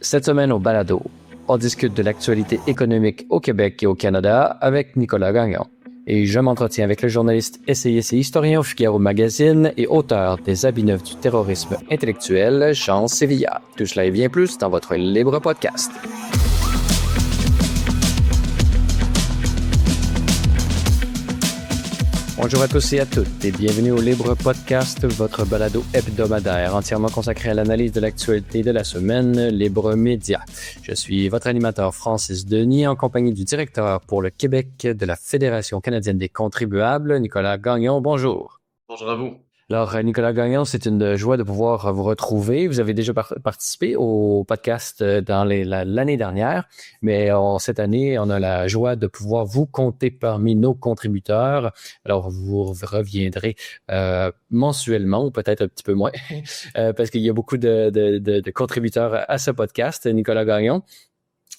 Cette semaine au Balado, on discute de l'actualité économique au Québec et au Canada avec Nicolas Gagnon. Et je m'entretiens avec le journaliste, essayiste et historien au Figaro Magazine et auteur des habits neufs du terrorisme intellectuel, Jean Sévilla. Tout cela et bien plus dans votre Libre Podcast. Bonjour à tous et à toutes et bienvenue au Libre Podcast, votre balado hebdomadaire entièrement consacré à l'analyse de l'actualité de la semaine, Libre Média. Je suis votre animateur Francis Denis en compagnie du directeur pour le Québec de la Fédération canadienne des contribuables, Nicolas Gagnon. Bonjour. Bonjour à vous. Alors, Nicolas Gagnon, c'est une joie de pouvoir vous retrouver. Vous avez déjà participé au podcast dans l'année dernière, mais cette année, on a la joie de pouvoir vous compter parmi nos contributeurs. Alors, vous reviendrez mensuellement, ou peut-être un petit peu moins, parce qu'il y a beaucoup de contributeurs à ce podcast, Nicolas Gagnon.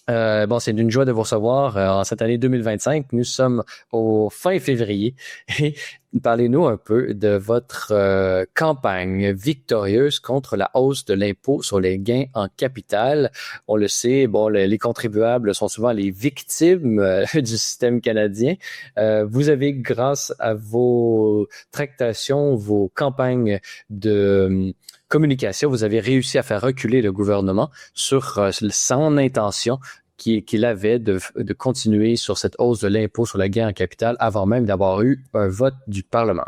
C'est une joie de vous recevoir en cette année 2025. Nous sommes au fin février et parlez-nous un peu de votre campagne victorieuse contre la hausse de l'impôt sur les gains en capital. On le sait, les contribuables sont souvent les victimes du système canadien. Vous avez, grâce à vos tractations, vos campagnes de communication, vous avez réussi à faire reculer le gouvernement sur son intention qu'il avait de continuer sur cette hausse de l'impôt sur le gain en capital avant même d'avoir eu un vote du Parlement.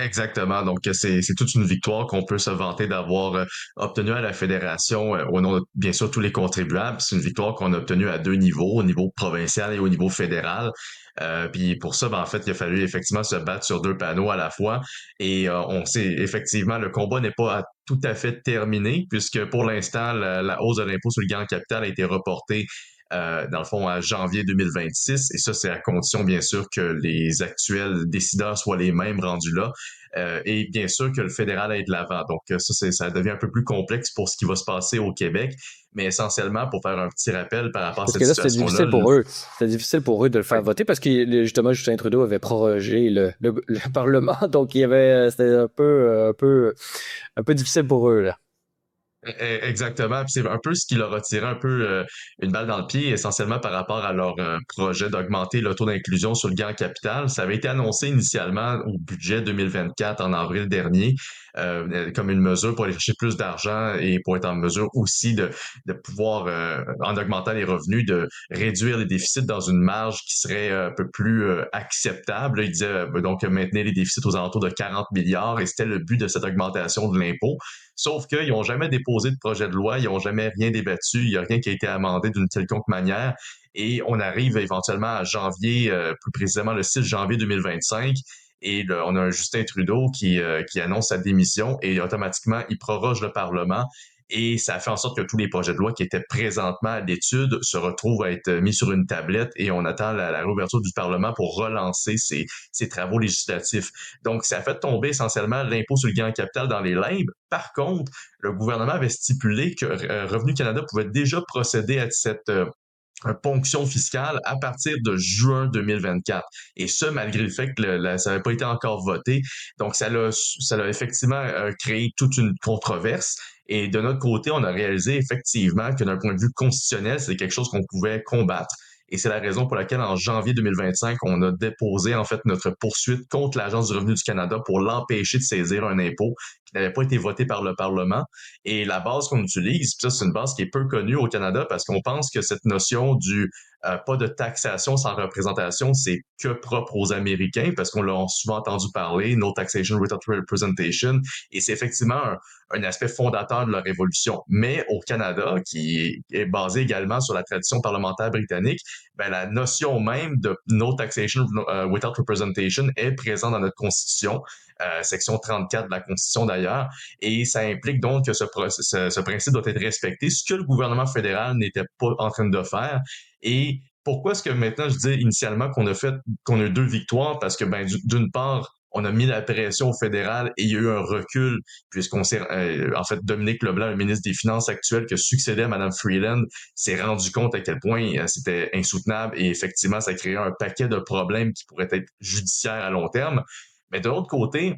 Exactement. Donc, c'est toute une victoire qu'on peut se vanter d'avoir obtenue à la Fédération au nom de, bien sûr, tous les contribuables. C'est une victoire qu'on a obtenue à deux niveaux, au niveau provincial et au niveau fédéral. Puis pour ça, en fait, il a fallu effectivement se battre sur deux panneaux à la fois. Et on sait effectivement, le combat n'est pas tout à fait terminé, puisque pour l'instant, la hausse de l'impôt sur le gain en capital a été reportée dans le fond, à janvier 2026. Et ça, c'est à condition, bien sûr, que les actuels décideurs soient les mêmes rendus là. Et bien sûr que le fédéral aille de l'avant. Donc, ça devient un peu plus complexe pour ce qui va se passer au Québec. Mais essentiellement, pour faire un petit rappel par rapport à parce cette que là, c'était situation-là. difficile pour eux. C'était difficile pour eux de le faire Ouais. voter parce que, justement, Justin Trudeau avait prorogé le Parlement. Donc, il y avait, c'était un peu difficile pour eux, là. Exactement. Puis c'est un peu ce qui leur a tiré un peu une balle dans le pied, essentiellement par rapport à leur projet d'augmenter le taux d'inclusion sur le gain en capital. Ça avait été annoncé initialement au budget 2024 en avril dernier, comme une mesure pour aller chercher plus d'argent et pour être en mesure aussi de pouvoir, en augmentant les revenus, de réduire les déficits dans une marge qui serait un peu plus acceptable. Il disait donc maintenir les déficits aux alentours de 40 milliards et c'était le but de cette augmentation de l'impôt. Sauf qu'ils n'ont jamais déposé de projet de loi, ils n'ont jamais rien débattu, il n'y a rien qui a été amendé d'une quelconque manière. Et on arrive éventuellement à janvier, plus précisément le 6 janvier 2025, et on a un Justin Trudeau qui annonce sa démission et automatiquement, il proroge le Parlement. Et ça fait en sorte que tous les projets de loi qui étaient présentement à l'étude se retrouvent à être mis sur une tablette et on attend la réouverture du Parlement pour relancer ces travaux législatifs. Donc, ça a fait tomber essentiellement l'impôt sur le gain en capital dans les limbes. Par contre, le gouvernement avait stipulé que Revenu Canada pouvait déjà procéder à cette ponction fiscale à partir de juin 2024. Et ce, malgré le fait que ça n'avait pas été encore voté. Donc, ça l'a effectivement créé toute une controverse. Et de notre côté, on a réalisé effectivement que d'un point de vue constitutionnel, c'est quelque chose qu'on pouvait combattre. Et c'est la raison pour laquelle, en janvier 2025, on a déposé en fait notre poursuite contre l'Agence du revenu du Canada pour l'empêcher de saisir un impôt qui n'avait pas été voté par le Parlement. Et la base qu'on utilise, puis ça, c'est une base qui est peu connue au Canada parce qu'on pense que cette notion du pas de taxation sans représentation, c'est que propre aux Américains parce qu'on l'a souvent entendu parler, no taxation without representation, et c'est effectivement un aspect fondateur de leur révolution. Mais au Canada, qui est basé également sur la tradition parlementaire britannique, ben, la notion même de no taxation without representation est présente dans notre Constitution, section 34 de la Constitution d'ailleurs, et ça implique donc que ce principe doit être respecté, ce que le gouvernement fédéral n'était pas en train de faire. Et pourquoi est-ce que maintenant je dis initialement qu'on a eu deux victoires? Parce que d'une part, on a mis la pression au fédéral et il y a eu un recul, puisqu'on s'est, en fait, Dominique Leblanc, le ministre des Finances actuel, qui a succédé à Mme Freeland, s'est rendu compte à quel point c'était insoutenable et effectivement, ça créait un paquet de problèmes qui pourraient être judiciaires à long terme. Mais de l'autre côté,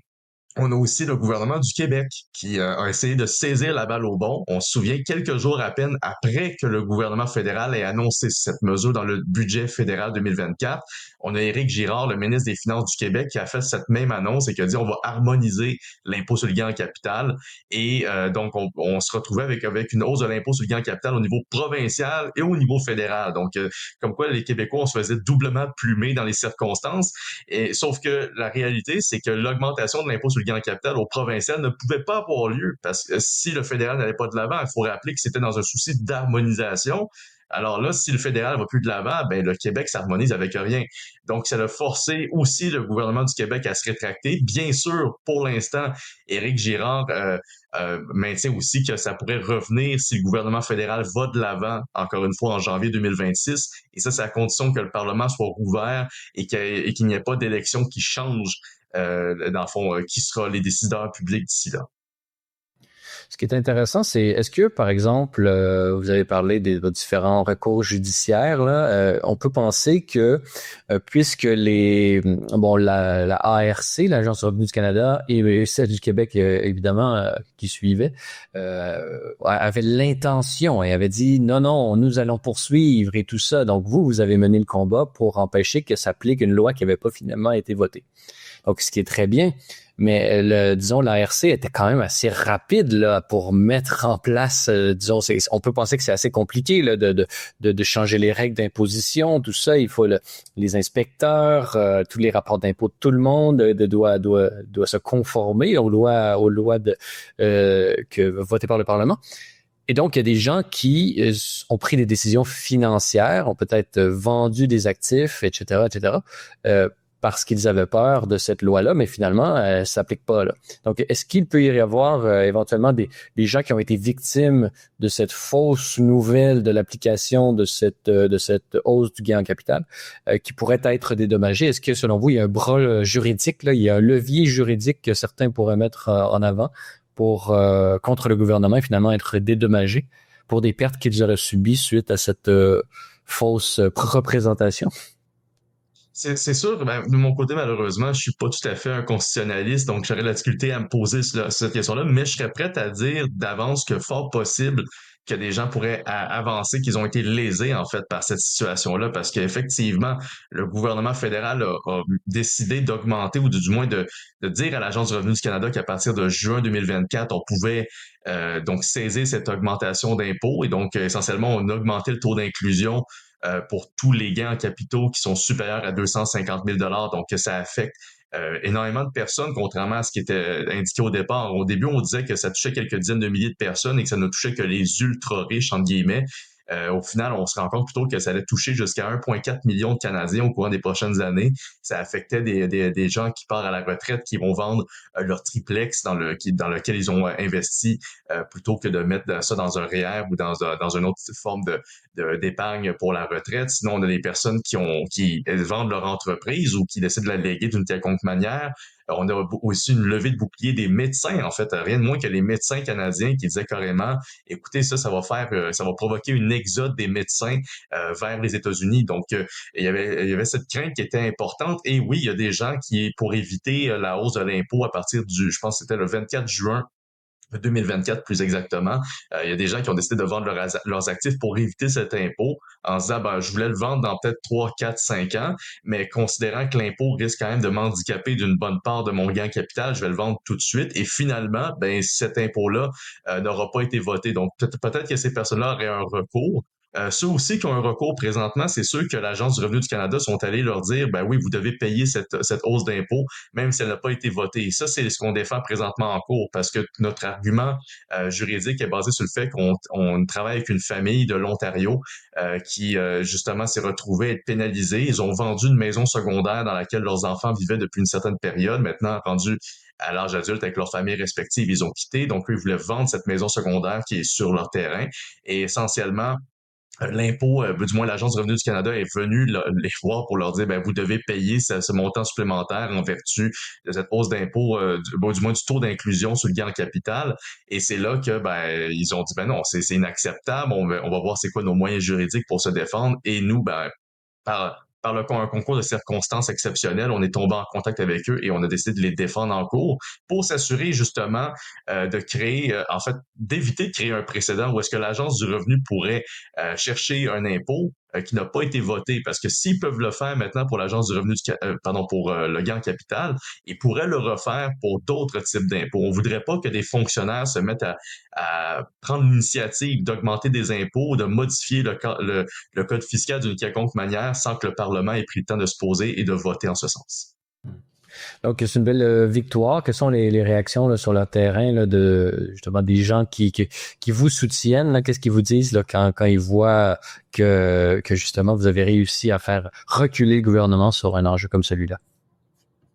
On a aussi le gouvernement du Québec qui a essayé de saisir la balle au bon. On se souvient quelques jours à peine après que le gouvernement fédéral ait annoncé cette mesure dans le budget fédéral 2024. On a Éric Girard, le ministre des Finances du Québec, qui a fait cette même annonce et qui a dit on va harmoniser l'impôt sur le gain en capital. Et donc, on se retrouvait avec une hausse de l'impôt sur le gain en capital au niveau provincial et au niveau fédéral. Donc, comme quoi les Québécois, on se faisait doublement plumer dans les circonstances. Et, sauf que la réalité, c'est que l'augmentation de l'impôt sur le gain en capital au provincial ne pouvait pas avoir lieu parce que si le fédéral n'allait pas de l'avant, il faut rappeler que c'était dans un souci d'harmonisation. Alors là, si le fédéral va plus de l'avant, ben le Québec s'harmonise avec rien. Donc, ça a forcé aussi le gouvernement du Québec à se rétracter. Bien sûr, pour l'instant, Éric Girard maintient aussi que ça pourrait revenir si le gouvernement fédéral va de l'avant, encore une fois, en janvier 2026. Et ça, c'est à condition que le Parlement soit rouvert et qu'il n'y ait pas d'élection qui change, dans le fond, qui sera les décideurs publics d'ici là. Ce qui est intéressant, c'est est-ce que, par exemple, vous avez parlé des différents recours judiciaires, là, on peut penser que puisque la ARC, l'Agence du revenu du Canada, et celle du Québec, évidemment, qui suivait, avait l'intention et avait dit non, non, nous allons poursuivre et tout ça. Donc, vous avez mené le combat pour empêcher que s'applique une loi qui n'avait pas finalement été votée. Donc, ce qui est très bien. Mais disons, l'ARC était quand même assez rapide là pour mettre en place, disons, on peut penser que c'est assez compliqué là, de changer les règles d'imposition, tout ça. Il faut les inspecteurs, tous les rapports d'impôt de tout le monde doit se conformer aux lois votées par le Parlement. Et donc, il y a des gens qui ont pris des décisions financières, ont peut-être vendu des actifs, etc., parce qu'ils avaient peur de cette loi-là, mais finalement, elle ne s'applique pas là. Donc, est-ce qu'il peut y avoir éventuellement des gens qui ont été victimes de cette fausse nouvelle de l'application de cette hausse du gain en capital qui pourraient être dédommagés? Est-ce que, selon vous, il y a un bras juridique, là, il y a un levier juridique que certains pourraient mettre en avant pour contre le gouvernement et finalement être dédommagés pour des pertes qu'ils auraient subies suite à cette fausse représentation? C'est sûr, ben, de mon côté, malheureusement, je suis pas tout à fait un constitutionnaliste, donc j'aurais la difficulté à me poser cette question-là, mais je serais prêt à dire d'avance que fort possible que des gens pourraient avancer qu'ils ont été lésés, en fait, par cette situation-là, parce qu'effectivement, le gouvernement fédéral a décidé d'augmenter, ou du moins de dire à l'Agence du revenu du Canada qu'à partir de juin 2024, on pouvait donc saisir cette augmentation d'impôts, et donc essentiellement, on a augmenté le taux d'inclusion pour tous les gains en capitaux qui sont supérieurs à 250 000 $. Donc, ça affecte énormément de personnes, contrairement à ce qui était indiqué au départ. Au début, on disait que ça touchait quelques dizaines de milliers de personnes et que ça ne touchait que les ultra riches, entre guillemets. Au final, on se rend compte plutôt que ça allait toucher jusqu'à 1,4 million de Canadiens au courant des prochaines années. Ça affectait des gens qui partent à la retraite, qui vont vendre leur triplex dans lequel ils ont investi plutôt que de mettre ça dans un REER ou dans une autre forme d'épargne pour la retraite. Sinon, on a des personnes qui vendent leur entreprise ou qui décident de la léguer d'une quelconque manière. On a aussi une levée de bouclier des médecins, en fait, rien de moins que les médecins canadiens qui disaient carrément, écoutez, ça va provoquer une exode des médecins vers les États-Unis. Donc, il y avait cette crainte qui était importante. Et oui, il y a des gens qui, pour éviter la hausse de l'impôt à partir je pense que c'était le 24 juin 2024 plus exactement. Il y a des gens qui ont décidé de vendre leurs actifs pour éviter cet impôt en se disant, ben, je voulais le vendre dans peut-être 3, 4, 5 ans, mais considérant que l'impôt risque quand même de m'handicaper d'une bonne part de mon gain capital, je vais le vendre tout de suite. Et finalement, ben, cet impôt-là n'aura pas été voté. Donc, peut-être que ces personnes-là auraient un recours. Ceux aussi qui ont un recours présentement, c'est ceux que l'Agence du revenu du Canada sont allés leur dire, ben oui, vous devez payer cette hausse d'impôt, même si elle n'a pas été votée. Et ça, c'est ce qu'on défend présentement en cours, parce que notre argument juridique est basé sur le fait qu'on travaille avec une famille de l'Ontario qui, justement, s'est retrouvée être pénalisée. Ils ont vendu une maison secondaire dans laquelle leurs enfants vivaient depuis une certaine période. Maintenant, rendus à l'âge adulte avec leurs familles respectives, ils ont quitté. Donc, eux, ils voulaient vendre cette maison secondaire qui est sur leur terrain. Et essentiellement, l'impôt, du moins l'Agence du revenu du Canada est venue les voir pour leur dire, ben, vous devez payer ce montant supplémentaire en vertu de cette hausse d'impôt, du moins du taux d'inclusion sur le gain en capital. Et c'est là que, ben, ils ont dit, ben non, c'est inacceptable. On va voir c'est quoi nos moyens juridiques pour se défendre. Et nous, ben, par un concours de circonstances exceptionnelles, on est tombé en contact avec eux et on a décidé de les défendre en cours pour s'assurer justement de créer, en fait, d'éviter de créer un précédent où est-ce que l'Agence du revenu pourrait chercher un impôt qui n'a pas été voté, parce que s'ils peuvent le faire maintenant pour l'Agence du revenu pour le gain en capital, ils pourraient le refaire pour d'autres types d'impôts. On voudrait pas que des fonctionnaires se mettent à prendre l'initiative d'augmenter des impôts, de modifier le code fiscal d'une quelconque manière sans que le Parlement ait pris le temps de se poser et de voter en ce sens. Donc, c'est une belle victoire. Quelles sont les réactions là, sur le terrain là, de justement des gens qui vous soutiennent? Là? Qu'est-ce qu'ils vous disent là, quand ils voient que justement vous avez réussi à faire reculer le gouvernement sur un enjeu comme celui-là?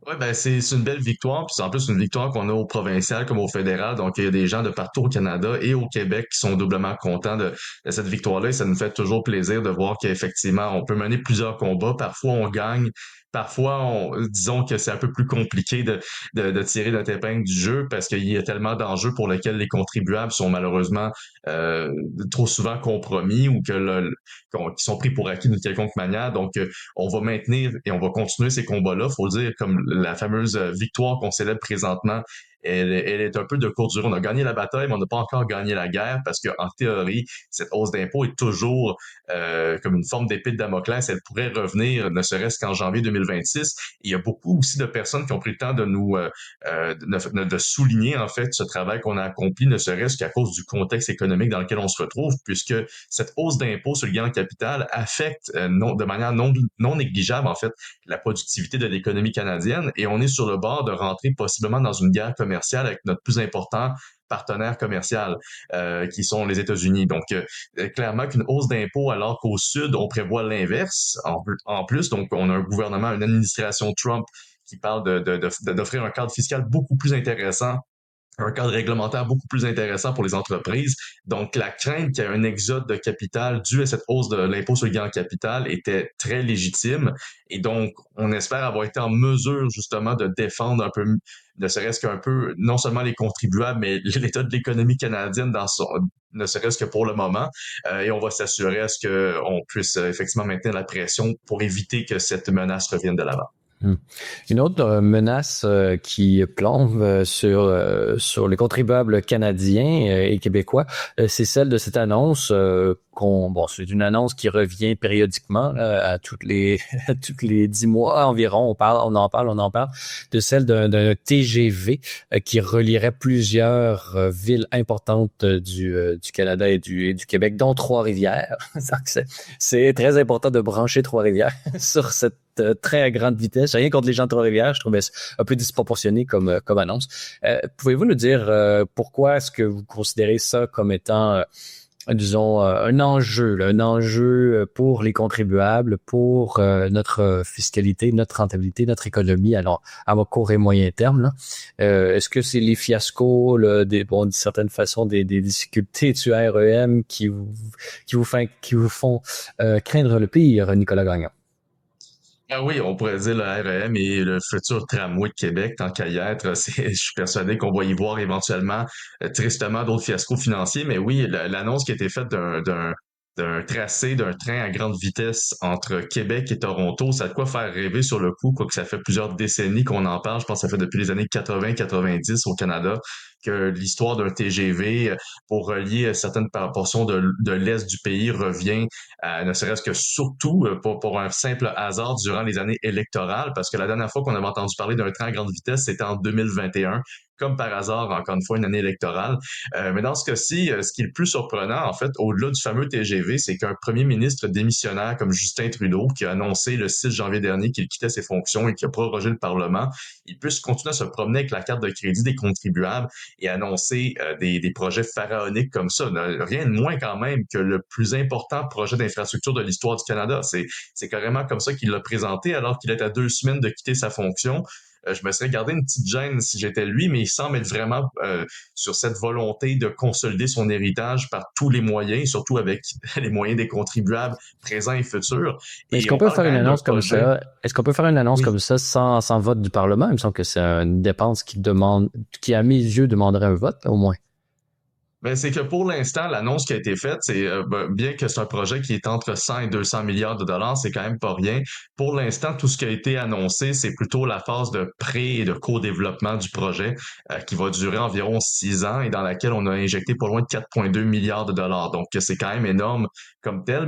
Oui, ben c'est une belle victoire, puis c'est en plus une victoire qu'on a au provincial comme au fédéral. Donc, il y a des gens de partout au Canada et au Québec qui sont doublement contents de cette victoire-là. Et ça nous fait toujours plaisir de voir qu'effectivement, on peut mener plusieurs combats. Parfois, on gagne. Parfois, disons que c'est un peu plus compliqué de tirer notre épingle du jeu parce qu'il y a tellement d'enjeux pour lesquels les contribuables sont malheureusement euh, trop souvent compromis ou qui sont pris pour acquis d'une quelconque manière. Donc, on va maintenir et on va continuer ces combats-là. Faut le dire, comme la fameuse victoire qu'on célèbre présentement, elle est un peu de courte durée. On a gagné la bataille, mais on n'a pas encore gagné la guerre parce qu'en théorie, cette hausse d'impôt est toujours comme une forme d'épée de Damoclès. Elle pourrait revenir, ne serait-ce qu'en janvier 2026. Et il y a beaucoup aussi de personnes qui ont pris le temps de de souligner en fait ce travail qu'on a accompli, ne serait-ce qu'à cause du contexte économique dans lequel on se retrouve, puisque cette hausse d'impôt sur le gain en capital affecte de manière non négligeable en fait la productivité de l'économie canadienne et on est sur le bord de rentrer possiblement dans une guerre commerciale avec notre plus important partenaire commercial, qui sont les États-Unis. Donc, clairement qu'une hausse d'impôts alors qu'au Sud, on prévoit l'inverse en plus. Donc, on a un gouvernement, une administration Trump qui parle d'offrir un cadre fiscal beaucoup plus intéressant, un cadre réglementaire beaucoup plus intéressant pour les entreprises. Donc, la crainte qu'il y ait un exode de capital dû à cette hausse de l'impôt sur le gain en capital était très légitime. Et donc, on espère avoir été en mesure justement de défendre un peu, ne serait-ce qu'un peu, non seulement les contribuables, mais l'état de l'économie canadienne ne serait-ce que pour le moment. Et on va s'assurer à ce qu'on puisse effectivement maintenir la pression pour éviter que cette menace revienne de l'avant. Une autre menace qui plombe sur les contribuables canadiens et québécois, c'est celle de cette annonce c'est une annonce qui revient périodiquement à toutes les 10 mois environ. On en parle de celle d'un TGV qui relierait plusieurs villes importantes du Canada et du Québec, dont Trois-Rivières. C'est très important de brancher Trois-Rivières sur cette très grande vitesse. Rien contre les gens de Trois-Rivières, je trouvais un peu disproportionné comme annonce. Pouvez-vous nous dire pourquoi est-ce que vous considérez ça comme étant disons, un enjeu pour les contribuables, pour notre fiscalité, notre rentabilité, notre économie, alors à court et moyen terme. Là. Est-ce que c'est les fiascos, d'une certaine façon, des difficultés du REM qui vous font craindre le pire, Nicolas Gagnon? Ah oui, on pourrait dire le REM et le futur tramway de Québec, tant qu'à y être. Je suis persuadé qu'on va y voir éventuellement, tristement, d'autres fiascos financiers. Mais oui, l'annonce qui a été faite d'un tracé d'un train à grande vitesse entre Québec et Toronto, ça a de quoi faire rêver sur le coup, quoique ça fait plusieurs décennies qu'on en parle. Je pense que ça fait depuis les années 80-90 au Canada que l'histoire d'un TGV pour relier certaines portions de l'Est du pays revient, ne serait-ce que surtout pour un simple hasard durant les années électorales, parce que la dernière fois qu'on avait entendu parler d'un train à grande vitesse, c'était en 2021, comme par hasard, encore une fois, une année électorale. Mais dans ce cas-ci, ce qui est le plus surprenant, en fait, au-delà du fameux TGV, c'est qu'un premier ministre démissionnaire comme Justin Trudeau, qui a annoncé le 6 janvier dernier qu'il quittait ses fonctions et qui a prorogé le Parlement, il puisse continuer à se promener avec la carte de crédit des contribuables et annoncer des projets pharaoniques comme ça. Rien de moins quand même que le plus important projet d'infrastructure de l'histoire du Canada. C'est carrément comme ça qu'il l'a présenté alors qu'il est à 2 semaines de quitter sa fonction. Je me serais gardé une petite gêne si j'étais lui, mais il semble être vraiment sur cette volonté de consolider son héritage par tous les moyens, surtout avec les moyens des contribuables présents et futurs. Est-ce qu'on peut faire une annonce comme ça? Est-ce qu'on peut faire une annonce comme ça sans vote du Parlement? Il me semble que c'est une dépense qui, à mes yeux, demanderait un vote, au moins. Ben, c'est que pour l'instant, l'annonce qui a été faite, c'est bien que c'est un projet qui est entre 100 et 200 milliards de dollars, c'est quand même pas rien. Pour l'instant, tout ce qui a été annoncé, c'est plutôt la phase de pré et de co-développement du projet qui va durer environ 6 ans et dans laquelle on a injecté pas loin de 4,2 milliards de dollars. Donc, c'est quand même énorme comme tel,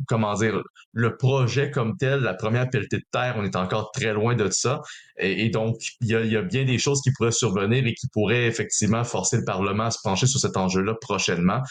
comment dire, le projet comme tel, la première pelletée de terre, on est encore très loin de ça. Et donc, il y a bien des choses qui pourraient survenir et qui pourraient effectivement forcer le Parlement à se pencher sur cet enjeu-là prochainement.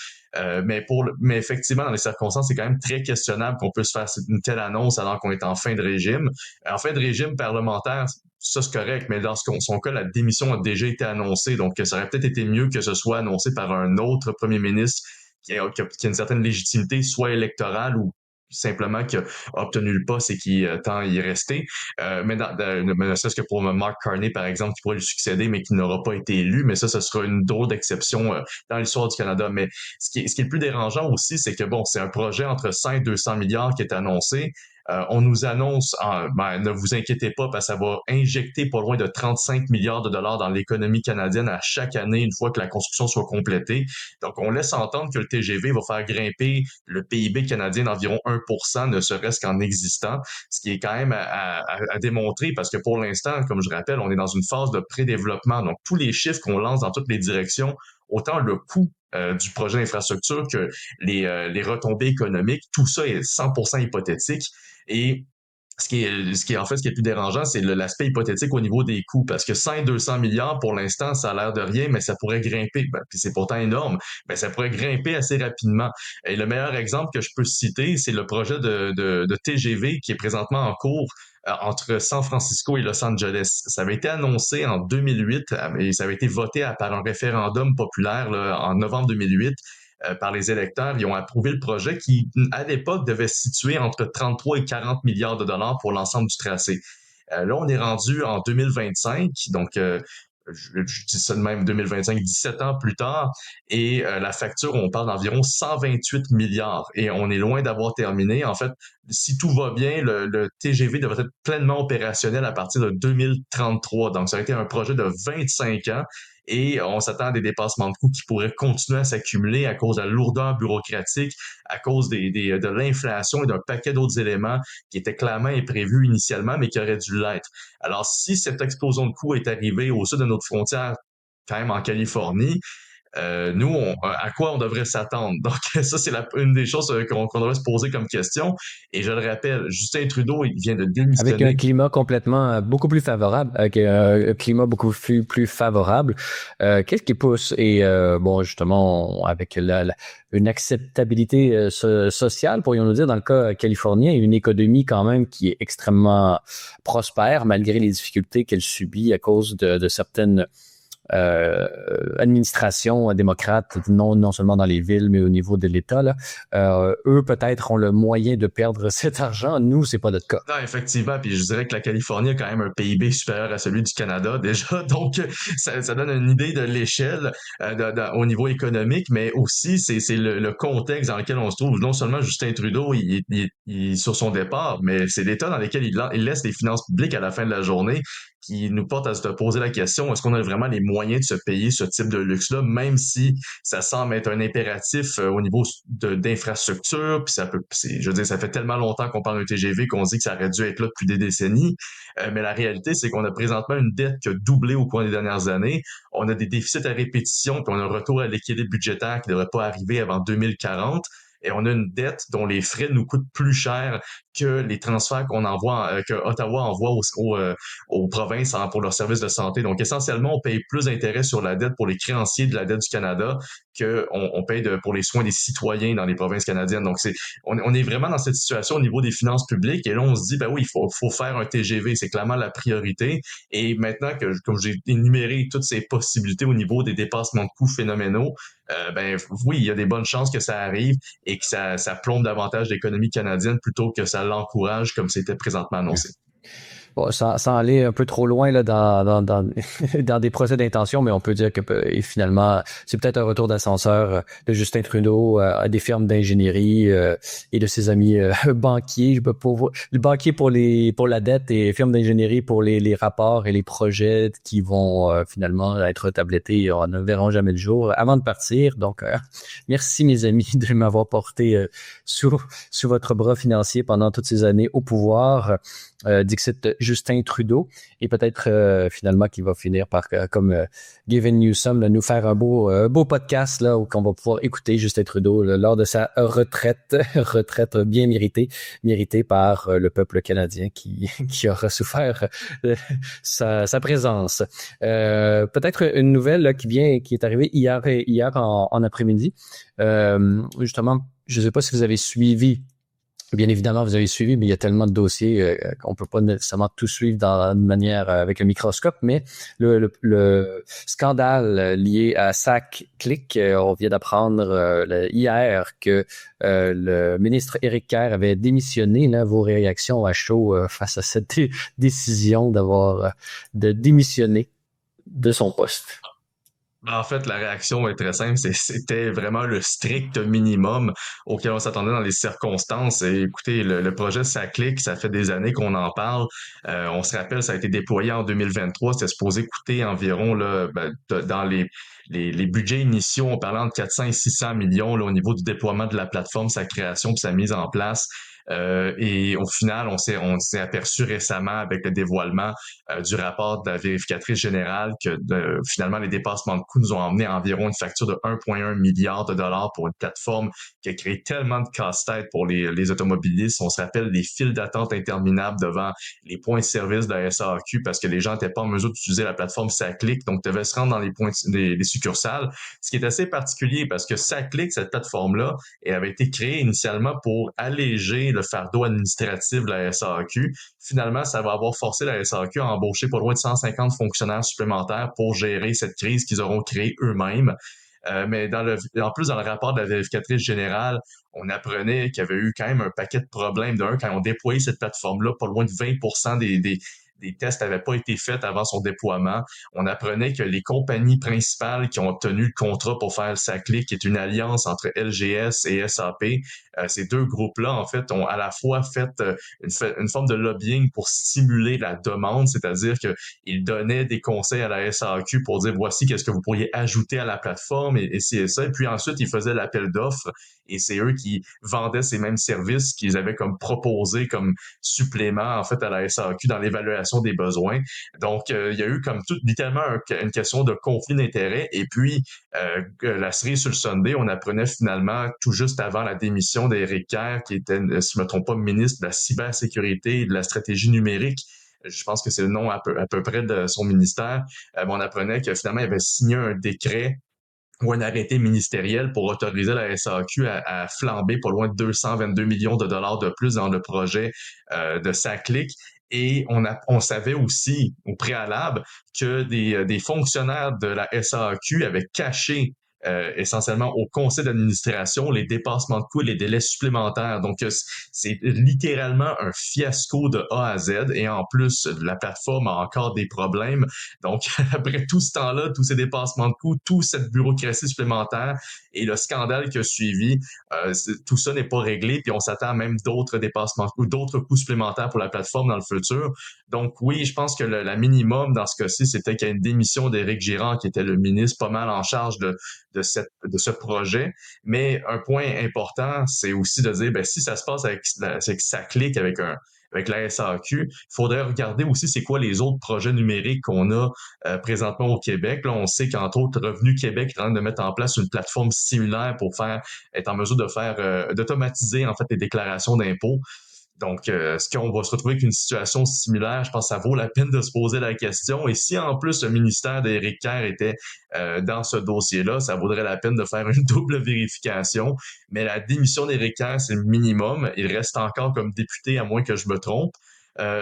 Mais effectivement, dans les circonstances, c'est quand même très questionnable qu'on puisse faire une telle annonce alors qu'on est en fin de régime. En fin de régime parlementaire, ça c'est correct, mais dans son cas, la démission a déjà été annoncée, donc ça aurait peut-être été mieux que ce soit annoncé par un autre premier ministre qui a une certaine légitimité, soit électorale ou simplement qui a obtenu le poste et qui tend à y rester. Ne serait-ce que pour Mark Carney, par exemple, qui pourrait lui succéder, mais qui n'aura pas été élu. Mais ça, ce sera une drôle d'exception dans l'histoire du Canada. Mais ce qui est le plus dérangeant aussi, c'est que bon, c'est un projet entre 100 et 200 milliards qui est annoncé. On nous annonce, ne vous inquiétez pas, parce que ça va injecter pas loin de 35 milliards de dollars dans l'économie canadienne à chaque année, une fois que la construction soit complétée. Donc, on laisse entendre que le TGV va faire grimper le PIB canadien d'environ 1%, ne serait-ce qu'en existant, ce qui est quand même à démontrer, parce que pour l'instant, comme je rappelle, on est dans une phase de pré-développement. Donc, tous les chiffres qu'on lance dans toutes les directions, autant le coût du projet d'infrastructure que les retombées économiques, tout ça est 100% hypothétique. Et en fait, ce qui est plus dérangeant, c'est l'aspect hypothétique au niveau des coûts, parce que 100 et 200 milliards, pour l'instant, ça a l'air de rien, mais ça pourrait grimper. Puis c'est pourtant énorme, mais ça pourrait grimper assez rapidement. Et le meilleur exemple que je peux citer, c'est le projet de TGV qui est présentement en cours entre San Francisco et Los Angeles. Ça avait été annoncé en 2008 et ça avait été voté par un référendum populaire là, en novembre 2008 par les électeurs. Ils ont approuvé le projet qui, à l'époque, devait se situer entre 33 et 40 milliards de dollars pour l'ensemble du tracé. Là, on est rendu en 2025, donc je dis ça de même 2025, 17 ans plus tard, et la facture, on parle d'environ 128 milliards, et on est loin d'avoir terminé. En fait, si tout va bien, le TGV devrait être pleinement opérationnel à partir de 2033. Donc, ça a été un projet de 25 ans et on s'attend à des dépassements de coûts qui pourraient continuer à s'accumuler à cause de la lourdeur bureaucratique, à cause de l'inflation et d'un paquet d'autres éléments qui étaient clairement imprévus initialement, mais qui auraient dû l'être. Alors, si cette explosion de coûts est arrivée au sud de notre frontière, quand même en Californie, nous, à quoi on devrait s'attendre? Donc, ça, c'est une des choses qu'on devrait se poser comme question. Et je le rappelle, Justin Trudeau, il vient de Avec un démissionner. climat complètement beaucoup plus favorable, avec un climat beaucoup plus favorable, qu'est-ce qui pousse et bon justement avec une acceptabilité sociale, pourrions-nous dire dans le cas californien, et une économie quand même qui est extrêmement prospère malgré les difficultés qu'elle subit à cause de certaines administration démocrate, non seulement dans les villes, mais au niveau de l'État, là, eux peut-être ont le moyen de perdre cet argent. Nous, c'est pas notre cas. Non, effectivement, puis je dirais que la Californie a quand même un PIB supérieur à celui du Canada déjà, donc ça donne une idée de l'échelle au niveau économique, mais aussi c'est le contexte dans lequel on se trouve. Non seulement Justin Trudeau, il est sur son départ, mais c'est l'État dans lequel il laisse les finances publiques à la fin de la journée qui nous porte à se poser la question, est-ce qu'on a vraiment les moyens de se payer ce type de luxe-là, même si ça semble être un impératif au niveau d'infrastructure, puis je veux dire, ça fait tellement longtemps qu'on parle d'un TGV qu'on dit que ça aurait dû être là depuis des décennies, mais la réalité, c'est qu'on a présentement une dette qui a doublé au cours des dernières années, on a des déficits à répétition, puis on a un retour à l'équilibre budgétaire qui ne devrait pas arriver avant 2040, et on a une dette dont les frais nous coûtent plus cher que les transferts qu'on envoie, que Ottawa envoie aux provinces pour leurs services de santé. Donc, essentiellement, on paye plus d'intérêts sur la dette pour les créanciers de la dette du Canada qu'on paye pour les soins des citoyens dans les provinces canadiennes. Donc, on est vraiment dans cette situation au niveau des finances publiques. Et là, on se dit, ben oui, il faut faire un TGV. C'est clairement la priorité. Et maintenant que, comme j'ai énuméré toutes ces possibilités au niveau des dépassements de coûts phénoménaux, ben oui, il y a des bonnes chances que ça arrive et que ça plombe davantage l'économie canadienne plutôt que ça l'encourage comme c'était présentement annoncé. Bon, sans aller un peu trop loin là, dans des procès d'intention, mais on peut dire que et finalement, c'est peut-être un retour d'ascenseur de Justin Trudeau à des firmes d'ingénierie et de ses amis banquiers. Le banquier pour la dette et firmes d'ingénierie pour les rapports et les projets qui vont finalement être tablettés. On ne verront jamais le jour avant de partir. Donc, merci mes amis de m'avoir porté sous votre bras financier pendant toutes ces années au pouvoir. Dixit Justin Trudeau, et peut-être finalement qu'il va finir par, comme Gavin Newsom, là, nous faire un beau podcast là, où qu'on va pouvoir écouter Justin Trudeau là, lors de sa retraite bien méritée par le peuple canadien qui aura souffert sa présence. Peut-être une nouvelle là, qui est arrivée hier en après-midi. Justement, je ne sais pas si vous avez suivi. Bien évidemment, vous avez suivi, mais il y a tellement de dossiers qu'on peut pas nécessairement tout suivre de manière avec le microscope, mais le scandale lié à SAC-Click, on vient d'apprendre hier que le ministre Éric Kerr avait démissionné. Là, vos réactions à chaud face à cette décision de démissionner de son poste? En fait, la réaction est très simple. C'était vraiment le strict minimum auquel on s'attendait dans les circonstances. Et écoutez, le projet ça clique, ça fait des années qu'on en parle. On se rappelle, ça a été déployé en 2023. C'était supposé coûter environ là, dans les budgets initiaux, on parlait entre 400 et 600 millions là, au niveau du déploiement de la plateforme, sa création puis sa mise en place. Et au final, on s'est aperçu récemment avec le dévoilement du rapport de la vérificatrice générale que finalement les dépassements de coûts nous ont emmené à environ une facture de 1,1 milliard de dollars pour une plateforme qui a créé tellement de casse-tête pour les automobilistes. On se rappelle des files d'attente interminables devant les points de service de la SAQ parce que les gens n'étaient pas en mesure d'utiliser la plateforme SACLIC, donc devaient se rendre dans les points des succursales. Ce qui est assez particulier parce que SACLIC, cette plateforme-là, elle avait été créée initialement pour alléger le fardeau administratif de la SAQ. Finalement, ça va avoir forcé la SAQ à embaucher pas loin de 150 fonctionnaires supplémentaires pour gérer cette crise qu'ils auront créée eux-mêmes. Mais en plus, dans le rapport de la vérificatrice générale, on apprenait qu'il y avait eu quand même un paquet de problèmes. Quand on déployait cette plateforme-là, pas loin de 20% des tests n'avaient pas été faits avant son déploiement. On apprenait que les compagnies principales qui ont obtenu le contrat pour faire le SACLIC, qui est une alliance entre LGS et SAP, ces deux groupes-là, en fait, ont à la fois fait une forme de lobbying pour stimuler la demande, c'est-à-dire qu'ils donnaient des conseils à la SAQ pour dire voici qu'est-ce que vous pourriez ajouter à la plateforme et ci et ça. Et puis ensuite, ils faisaient l'appel d'offres et c'est eux qui vendaient ces mêmes services qu'ils avaient comme proposé comme supplément en fait à la SAQ dans l'évaluation des besoins. Donc, il y a eu comme tout littéralement une question de conflit d'intérêts. Et puis, la cerise sur le Sunday, on apprenait finalement tout juste avant la démission d'Éric Kerr, qui était, si je ne me trompe pas, ministre de la cybersécurité et de la stratégie numérique. Je pense que c'est le nom à peu près de son ministère. On apprenait que finalement, il avait signé un décret ou un arrêté ministériel pour autoriser la SAQ à flamber pas loin de 222 millions de dollars de plus dans le projet de SACLIC. Et on savait aussi au préalable que des fonctionnaires de la SAQ avaient caché essentiellement au conseil d'administration les dépassements de coûts et les délais supplémentaires. Donc, c'est littéralement un fiasco de A à Z. Et en plus, la plateforme a encore des problèmes. Donc, après tout ce temps-là, tous ces dépassements de coûts, toute cette bureaucratie supplémentaire et le scandale qui a suivi, tout ça n'est pas réglé. Puis on s'attend à même d'autres dépassements de coûts, d'autres coûts supplémentaires pour la plateforme dans le futur. Donc oui, je pense que la minimum dans ce cas-ci, c'était qu'il y ait une démission d'Éric Girard, qui était le ministre pas mal en charge de ce projet. Mais un point important, c'est aussi de dire, ben, si ça se passe avec ça clique avec la SAQ, il faudrait regarder aussi c'est quoi les autres projets numériques qu'on a présentement au Québec. Là, on sait qu'entre autres, Revenu Québec est en train de mettre en place une plateforme similaire pour être en mesure d'automatiser en fait les déclarations d'impôts. Donc, est-ce qu'on va se retrouver avec une situation similaire? Je pense que ça vaut la peine de se poser la question. Et si en plus le ministère d'Éric Kerr était dans ce dossier-là, ça vaudrait la peine de faire une double vérification. Mais la démission d'Éric Kerr, c'est le minimum. Il reste encore comme député, à moins que je me trompe.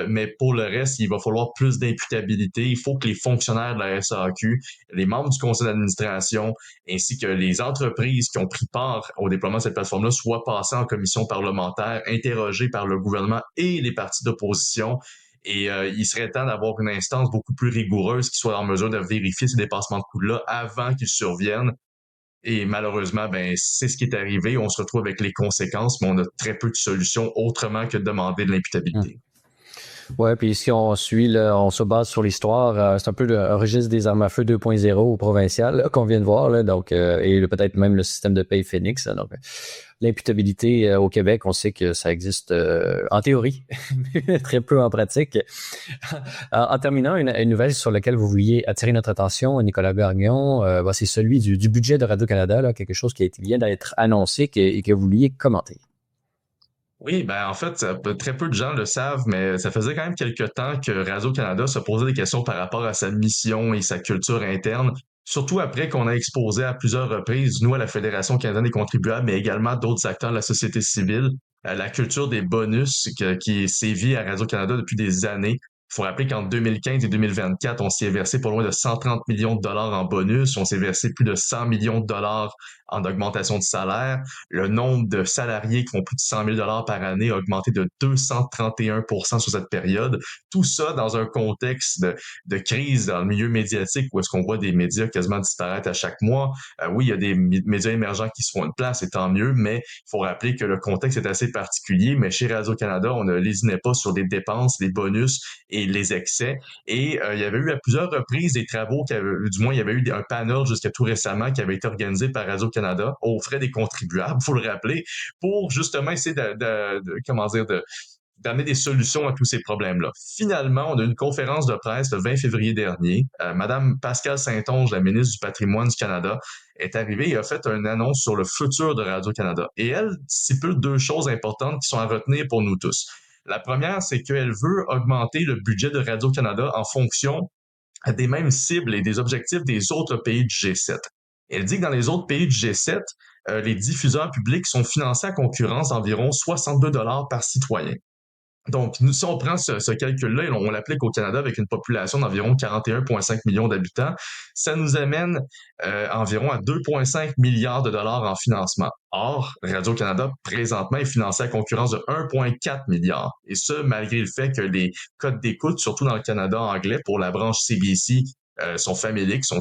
Mais pour le reste, il va falloir plus d'imputabilité. Il faut que les fonctionnaires de la SAQ, les membres du conseil d'administration, ainsi que les entreprises qui ont pris part au déploiement de cette plateforme-là soient passés en commission parlementaire, interrogés par le gouvernement et les partis d'opposition. Et il serait temps d'avoir une instance beaucoup plus rigoureuse qui soit en mesure de vérifier ces dépassements de coûts-là avant qu'ils surviennent. Et malheureusement, ben, c'est ce qui est arrivé. On se retrouve avec les conséquences, mais on a très peu de solutions autrement que de demander de l'imputabilité. Ouais, puis si on suit, là, on se base sur l'histoire, c'est un peu le registre des armes à feu 2.0 au provincial là, qu'on vient de voir, là, donc et peut-être même le système de paye Phoenix. Là, donc, l'imputabilité au Québec, on sait que ça existe en théorie, mais très peu en pratique. En terminant, une nouvelle sur laquelle vous vouliez attirer notre attention, Nicolas Gagnon, c'est celui du budget de Radio-Canada, là, quelque chose qui vient d'être annoncé et que vous vouliez commenter. Oui, ben en fait, très peu de gens le savent, mais ça faisait quand même quelques temps que Radio-Canada se posait des questions par rapport à sa mission et sa culture interne, surtout après qu'on a exposé à plusieurs reprises, nous à la Fédération canadienne des contribuables, mais également d'autres acteurs de la société civile, la culture des bonus qui sévit à Radio-Canada depuis des années. Il faut rappeler qu'en 2015 et 2024, on s'y est versé pas loin de 130 millions de dollars en bonus, on s'est versé plus de 100 millions de dollars en augmentation de salaire. Le nombre de salariés qui font plus de 100 000 par année a augmenté de 231% sur cette période. Tout ça dans un contexte de crise dans le milieu médiatique où est-ce qu'on voit des médias quasiment disparaître à chaque mois. Oui, il y a des médias émergents qui se font une place, et tant mieux, mais il faut rappeler que le contexte est assez particulier. Mais chez Radio-Canada, on ne lésinait pas sur des dépenses, des bonus et les excès. Et il y avait eu à plusieurs reprises des travaux, du moins il y avait eu un panel jusqu'à tout récemment qui avait été organisé par Radio-Canada aux frais des contribuables, faut le rappeler, pour justement essayer d'amener des solutions à tous ces problèmes-là. Finalement, on a eu une conférence de presse le 20 février dernier. Madame Pascale Saint-Onge, la ministre du Patrimoine du Canada, est arrivée et a fait une annonce sur le futur de Radio-Canada. Et elle stipule deux choses importantes qui sont à retenir pour nous tous. La première, c'est qu'elle veut augmenter le budget de Radio-Canada en fonction des mêmes cibles et des objectifs des autres pays du G7. Elle dit que dans les autres pays du G7, les diffuseurs publics sont financés à concurrence d'environ 62 par citoyen. Donc, nous, si on prend ce calcul-là et on l'applique au Canada avec une population d'environ 41,5 millions d'habitants, ça nous amène environ à 2,5 milliards de dollars en financement. Or, Radio-Canada, présentement, est financé à concurrence de 1,4 milliard. Et ce, malgré le fait que les codes d'écoute, surtout dans le Canada anglais, pour la branche CBC, sont faméliques, sont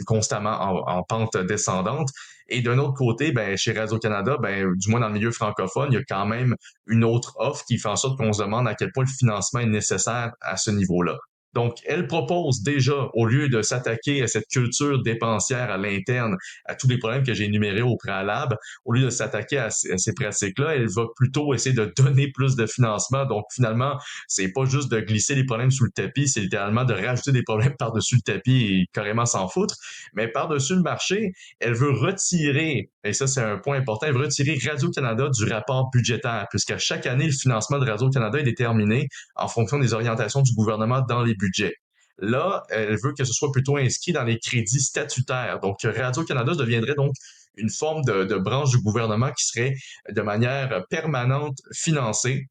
constamment en pente descendante. Et d'un autre côté, ben, chez Radio-Canada, ben, du moins dans le milieu francophone, il y a quand même une autre offre qui fait en sorte qu'on se demande à quel point le financement est nécessaire à ce niveau-là. Donc, elle propose déjà, au lieu de s'attaquer à cette culture dépensière à l'interne, à tous les problèmes que j'ai énumérés au préalable, au lieu de s'attaquer à ces pratiques-là, elle va plutôt essayer de donner plus de financement. Donc, finalement, c'est pas juste de glisser les problèmes sous le tapis, c'est littéralement de rajouter des problèmes par-dessus le tapis et carrément s'en foutre. Mais par-dessus le marché, elle veut retirer, et ça c'est un point important, elle veut retirer Radio-Canada du rapport budgétaire, puisqu'à chaque année, le financement de Radio-Canada est déterminé en fonction des orientations du gouvernement dans les budgets. Là, elle veut que ce soit plutôt inscrit dans les crédits statutaires. Donc, Radio-Canada deviendrait donc une forme de branche du gouvernement qui serait de manière permanente financée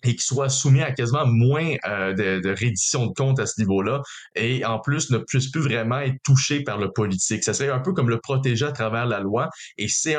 et qui soit soumis à quasiment moins de reddition de comptes à ce niveau-là, et en plus ne puisse plus vraiment être touché par le politique. Ça serait un peu comme le protéger à travers la loi, et c'est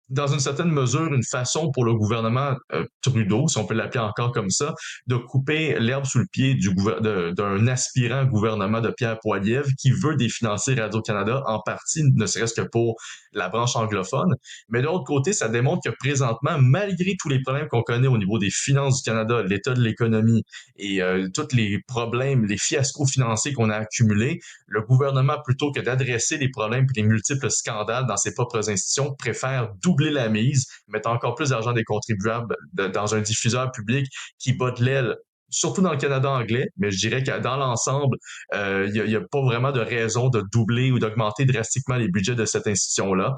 dans une certaine mesure une façon pour le gouvernement Trudeau, si on peut l'appeler encore comme ça, de couper l'herbe sous le pied d'un aspirant gouvernement de Pierre Poilievre qui veut définancer Radio-Canada en partie, ne serait-ce que pour la branche anglophone. Mais de l'autre côté, ça démontre que présentement, malgré tous les problèmes qu'on connaît au niveau des finances du Canada, l'état de l'économie et tous les problèmes, les fiascos financiers qu'on a accumulés, le gouvernement, plutôt que d'adresser les problèmes et les multiples scandales dans ses propres institutions, préfère doubler la mise, mettre encore plus d'argent des contribuables dans un diffuseur public qui bat de l'aile, surtout dans le Canada anglais, mais je dirais que dans l'ensemble, y a pas vraiment de raison de doubler ou d'augmenter drastiquement les budgets de cette institution-là.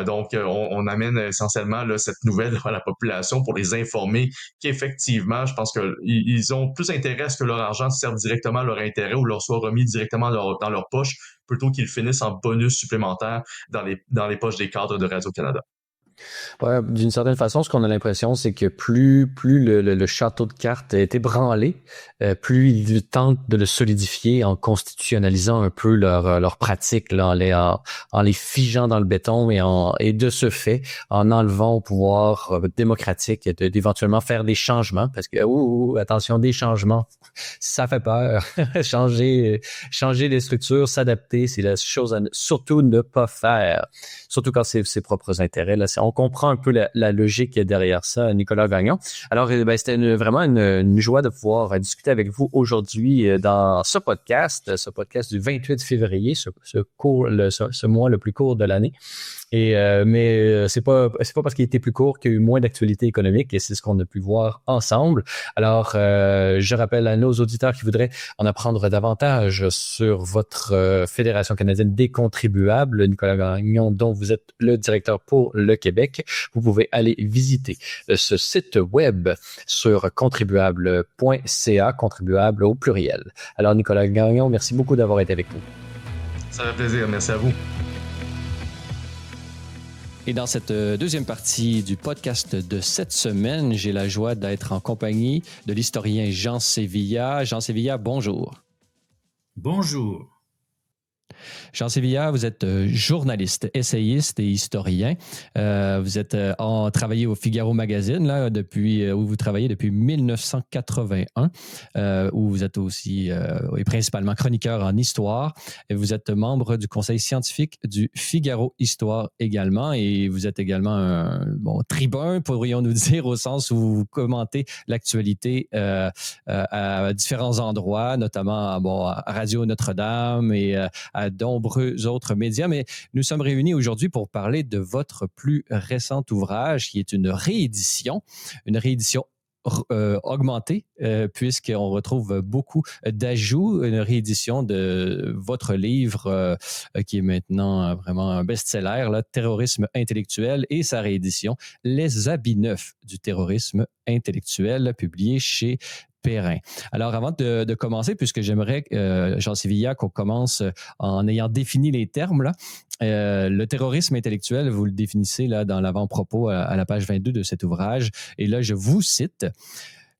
Donc, on amène essentiellement là, cette nouvelle à la population pour les informer qu'effectivement, je pense qu'ils ont plus intérêt à ce que leur argent serve directement à leur intérêt ou leur soit remis directement dans leur poche plutôt qu'ils finissent en bonus supplémentaires dans les poches des cadres de Radio-Canada. Ouais, d'une certaine façon, ce qu'on a l'impression, c'est que plus le château de cartes est ébranlé, plus ils tentent de le solidifier en constitutionnalisant un peu leur pratique, là, en les figeant dans le béton et de ce fait, en enlevant au pouvoir démocratique d'éventuellement faire des changements, parce que, attention, des changements, ça fait peur. changer les structures, s'adapter, c'est la chose à surtout ne pas faire. Surtout quand c'est ses propres intérêts. Là, on comprend un peu la logique qu'il y a derrière ça, Nicolas Gagnon. Alors, c'était vraiment une joie de pouvoir discuter avec vous aujourd'hui dans ce podcast du 28 février, ce mois le plus court de l'année. Mais c'est pas parce qu'il était plus court qu'il y a eu moins d'actualité économique, et c'est ce qu'on a pu voir ensemble. Alors, je rappelle à nos auditeurs qui voudraient en apprendre davantage sur votre Fédération canadienne des contribuables, Nicolas Gagnon, dont vous êtes le directeur pour le Québec. Vous pouvez aller visiter ce site web sur contribuable.ca, contribuable au pluriel. Alors, Nicolas Gagnon, merci beaucoup d'avoir été avec nous. Ça fait plaisir. Merci à vous. Et dans cette deuxième partie du podcast de cette semaine, j'ai la joie d'être en compagnie de l'historien Jean Sévilla. Jean Sévilla, bonjour. Bonjour. Jean Sévilla, vous êtes journaliste, essayiste et historien. Vous êtes travaillé au Figaro Magazine, là, où vous travaillez depuis 1981, où vous êtes aussi et principalement chroniqueur en histoire. Et vous êtes membre du conseil scientifique du Figaro Histoire également. Et vous êtes également un tribun, pourrions-nous dire, au sens où vous commentez l'actualité à différents endroits, notamment à Radio Notre-Dame et à nombreux autres médias, mais nous sommes réunis aujourd'hui pour parler de votre plus récent ouvrage, qui est une réédition augmentée, puisqu'on retrouve beaucoup d'ajouts, une réédition de votre livre qui est maintenant vraiment un best-seller, là, Terrorisme intellectuel, et sa réédition, Les habits neufs du terrorisme intellectuel, publié chez Perrin. Alors, avant de commencer, puisque j'aimerais, Jean Sévilla, qu'on commence en ayant défini les termes, là, le terrorisme intellectuel, vous le définissez là, dans l'avant-propos à la page 22 de cet ouvrage. Et là, je vous cite.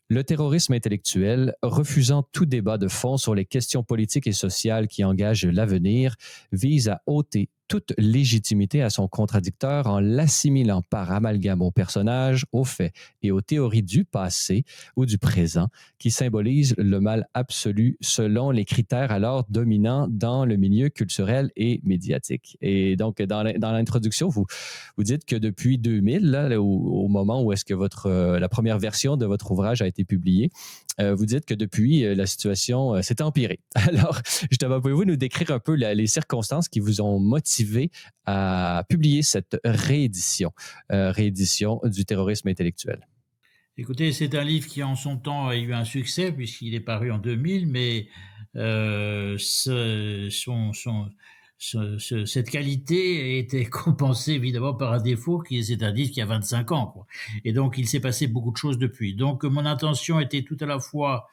Le terrorisme intellectuel, refusant tout débat de fond sur les questions politiques et sociales qui engagent l'avenir, vise à ôter toute légitimité à son contradicteur en l'assimilant par amalgame aux personnages, aux faits et aux théories du passé ou du présent qui symbolisent le mal absolu selon les critères alors dominants dans le milieu culturel et médiatique. Et donc, dans l'introduction, vous dites que depuis 2000, là, au moment où est-ce que la première version de votre ouvrage a été publiée, vous dites que depuis, la situation s'est empirée. Alors, justement, pouvez-vous nous décrire un peu les circonstances qui vous ont motivé à publier cette réédition du terrorisme intellectuel? Écoutez, c'est un livre qui, en son temps, a eu un succès puisqu'il est paru en 2000, mais cette qualité était compensée évidemment par un défaut c'est un livre qui a 25 ans, quoi. Et donc, il s'est passé beaucoup de choses depuis. Donc, mon intention était tout à la fois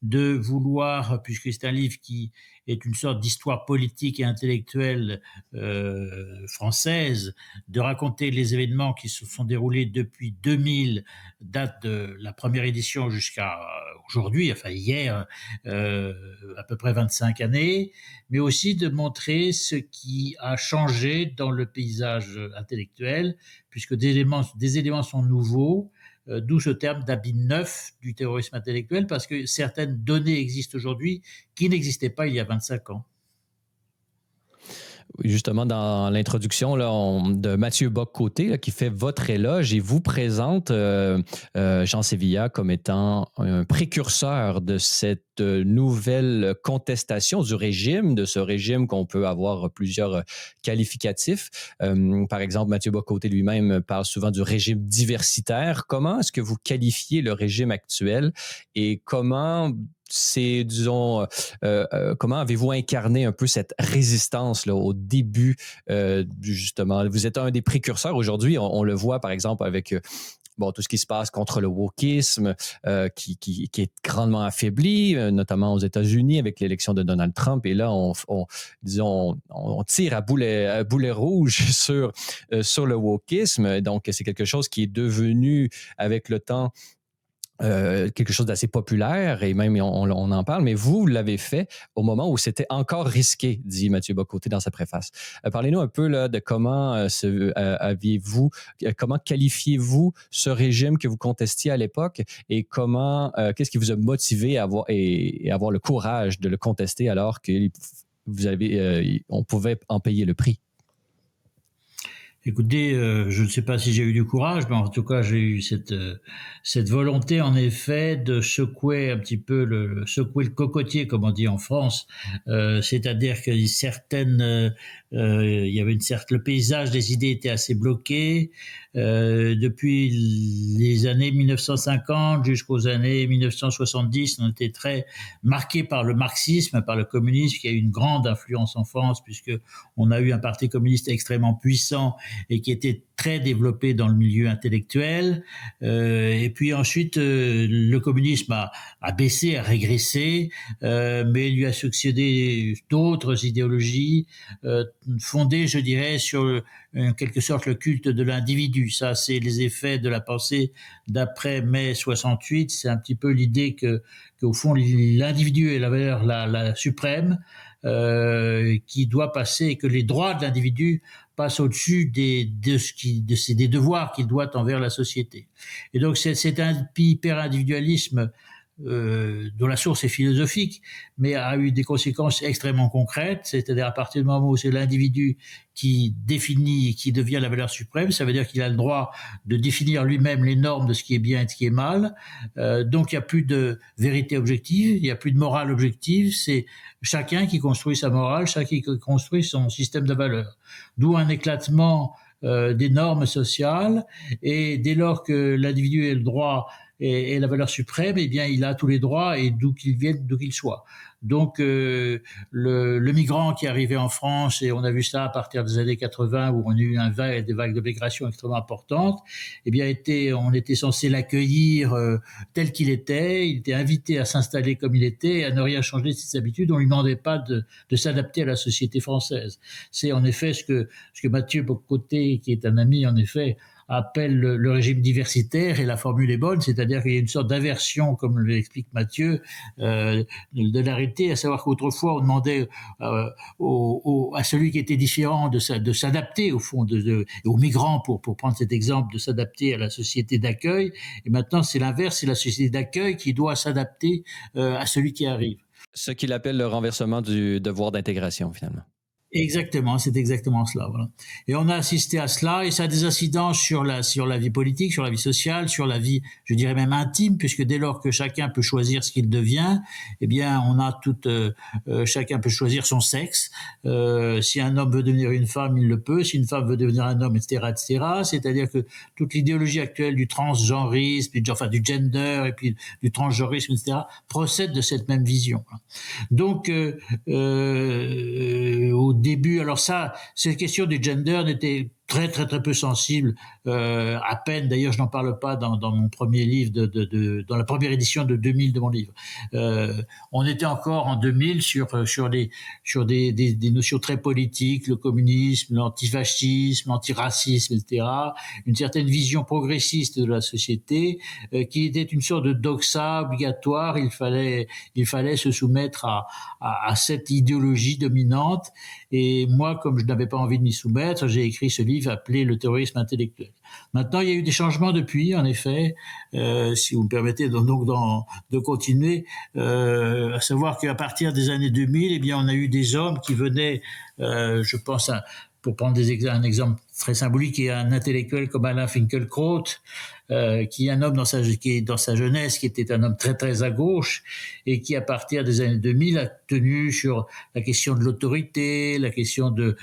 de vouloir, puisque c'est un livre qui est une sorte d'histoire politique et intellectuelle française, de raconter les événements qui se sont déroulés depuis 2000, date de la première édition jusqu'à aujourd'hui, enfin hier, à peu près 25 années, mais aussi de montrer ce qui a changé dans le paysage intellectuel, puisque des éléments sont nouveaux, d'où ce terme d'habit neuf du terrorisme intellectuel, parce que certaines données existent aujourd'hui qui n'existaient pas il y a 25 ans. Justement, dans l'introduction là, de Mathieu Bock-Côté, qui fait votre éloge et vous présente Jean Sévilla comme étant un précurseur de cette nouvelle contestation du régime, de ce régime qu'on peut avoir plusieurs qualificatifs. Par exemple, Mathieu Bock-Côté lui-même parle souvent du régime diversitaire. Comment est-ce que vous qualifiez le régime actuel et comment comment avez-vous incarné un peu cette résistance là, au début justement? Vous êtes un des précurseurs aujourd'hui, on le voit par exemple avec bon, tout ce qui se passe contre le wokisme, qui est grandement affaibli, notamment aux États-Unis avec l'élection de Donald Trump. Et là, on tire à boulet rouge sur le wokisme. Donc, c'est quelque chose qui est devenu, avec le temps, quelque chose d'assez populaire, et même on en parle, mais vous l'avez fait au moment où c'était encore risqué, dit Mathieu Bock-Côté dans sa préface. Parlez-nous un peu là, de comment comment qualifiez-vous ce régime que vous contestiez à l'époque, et qu'est-ce qui vous a motivé à avoir le courage de le contester alors que on pouvait en payer le prix? Écoutez, je ne sais pas si j'ai eu du courage, mais en tout cas, j'ai eu cette volonté, en effet, de secouer un petit peu secouer le cocotier, comme on dit en France. C'est-à-dire que il y avait le paysage des idées était assez bloqué. Depuis les années 1950 jusqu'aux années 1970, on était très marqué par le marxisme, par le communisme, qui a eu une grande influence en France, puisque on a eu un parti communiste extrêmement puissant et qui était très développé dans le milieu intellectuel. Et puis ensuite, le communisme a baissé, a régressé, mais il lui a succédé d'autres idéologies fondées, je dirais, sur en quelque sorte le culte de l'individu. Ça, c'est les effets de la pensée d'après mai 68. C'est un petit peu l'idée qu'au fond, l'individu est la valeur la suprême, qui doit passer, et que les droits de l'individu passent au-dessus des devoirs qu'il doit envers la société. Et donc c'est un hyper-individualisme dont la source est philosophique, mais a eu des conséquences extrêmement concrètes. C'est-à-dire à partir du moment où c'est l'individu qui définit, qui devient la valeur suprême, ça veut dire qu'il a le droit de définir lui-même les normes de ce qui est bien et de ce qui est mal. Donc il n'y a plus de vérité objective, il n'y a plus de morale objective, c'est chacun qui construit sa morale, chacun qui construit son système de valeurs. D'où un éclatement des normes sociales, et dès lors que l'individu a le droit et la valeur suprême, eh bien, il a tous les droits, et d'où qu'il vienne, d'où qu'il soit. Donc, le migrant qui est arrivé en France, et on a vu ça à partir des années 80, où on a eu des vagues de migration extrêmement importantes, eh bien, on était censé l'accueillir tel qu'il était. Il était invité à s'installer comme il était, à ne rien changer de ses habitudes. On lui demandait pas de s'adapter à la société française. C'est en effet ce que Mathieu Bock-Côté, qui est un ami, en effet, appelle le régime diversitaire, et la formule est bonne, c'est-à-dire qu'il y a une sorte d'aversion, comme l'explique Mathieu, de l'arrêter, à savoir qu'autrefois on demandait à celui qui était différent de s'adapter, au fond, aux migrants, pour prendre cet exemple, de s'adapter à la société d'accueil, et maintenant c'est l'inverse, c'est la société d'accueil qui doit s'adapter à celui qui arrive. Ce qu'il appelle le renversement du devoir d'intégration, finalement. Exactement, c'est exactement cela. Voilà. Et on a assisté à cela, et ça a des incidences sur la vie politique, sur la vie sociale, sur la vie, je dirais même intime, puisque dès lors que chacun peut choisir ce qu'il devient, eh bien, chacun peut choisir son sexe. Si un homme veut devenir une femme, il le peut. Si une femme veut devenir un homme, etc., etc. C'est-à-dire que toute l'idéologie actuelle du transgenrisme, du gender, et puis du transgenrisme, etc., procède de cette même vision. Donc, au début, alors ça, cette question du gender n'était très très très peu sensible, à peine. D'ailleurs, je n'en parle pas dans mon premier livre, dans la première édition de 2000 de mon livre. On était encore en 2000 sur des notions très politiques, le communisme, l'antifascisme, l'antiracisme, etc. Une certaine vision progressiste de la société, qui était une sorte de doxa obligatoire. Il fallait se soumettre à cette idéologie dominante. Et moi, comme je n'avais pas envie de m'y soumettre, j'ai écrit ce livre appelé Le terrorisme intellectuel. Maintenant, il y a eu des changements depuis, en effet, si vous me permettez donc de continuer, à savoir qu'à partir des années 2000, eh bien, on a eu des hommes qui venaient, je pense pour prendre un exemple très symbolique, qui est un intellectuel comme Alain Finkielkraut, qui est un homme qui est dans sa jeunesse, qui était un homme très très à gauche, et qui à partir des années 2000 a tenu sur la question de l'autorité, la question de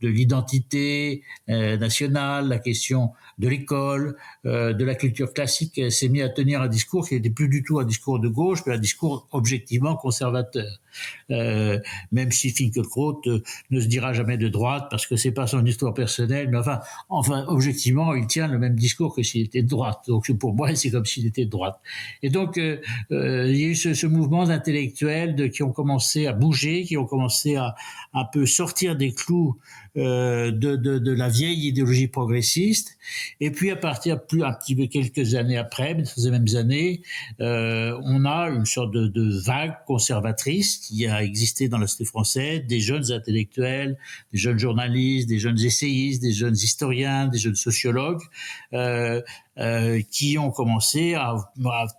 l'identité nationale, la question de l'école, de la culture classique. Elle s'est mis à tenir un discours qui n'était plus du tout un discours de gauche, mais un discours objectivement conservateur. Même si Finkielkraut ne se dira jamais de droite, parce que c'est pas son histoire personnelle, mais enfin objectivement, il tient le même discours que s'il était de droite. droite. Donc pour moi, c'est comme s'il était de droite. Et donc il y a eu ce mouvement d'intellectuels qui ont commencé à bouger, qui ont commencé à un peu sortir des clous de la vieille idéologie progressiste. Et puis à partir un petit peu quelques années après, ces mêmes années, on a une sorte de vague conservatrice qui a existé dans la société française, des jeunes intellectuels, des jeunes journalistes, des jeunes essayistes, des jeunes historiens, des jeunes sociologues, qui ont commencé à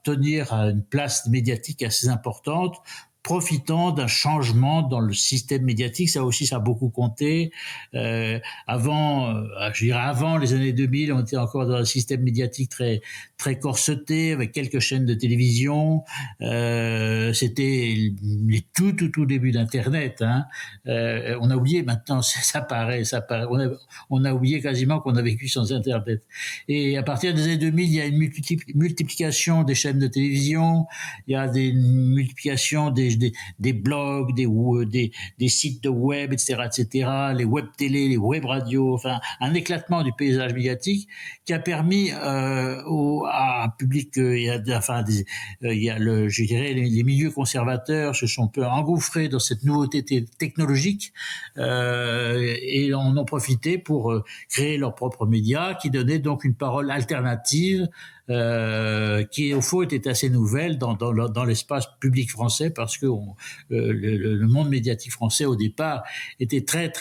tenir une place médiatique assez importante, profitant d'un changement dans le système médiatique. Ça aussi, ça a beaucoup compté. Avant les années 2000, on était encore dans un système médiatique très corseté, avec quelques chaînes de télévision. C'était les tout début d'Internet. On a oublié maintenant, ça paraît. On a oublié quasiment qu'on a vécu sans Internet. Et à partir des années 2000, il y a une multiplication des chaînes de télévision. Il y a des multiplications des blogs, des sites de web, etc., les web télé, les web radios, enfin, un éclatement du paysage médiatique qui a permis à un public, je dirais, les milieux conservateurs se sont peu engouffrés dans cette nouveauté technologique et en ont profité pour créer leurs propres médias qui donnaient donc une parole alternative qui au fond était assez nouvelle dans l'espace public français, parce que le monde médiatique français au départ était très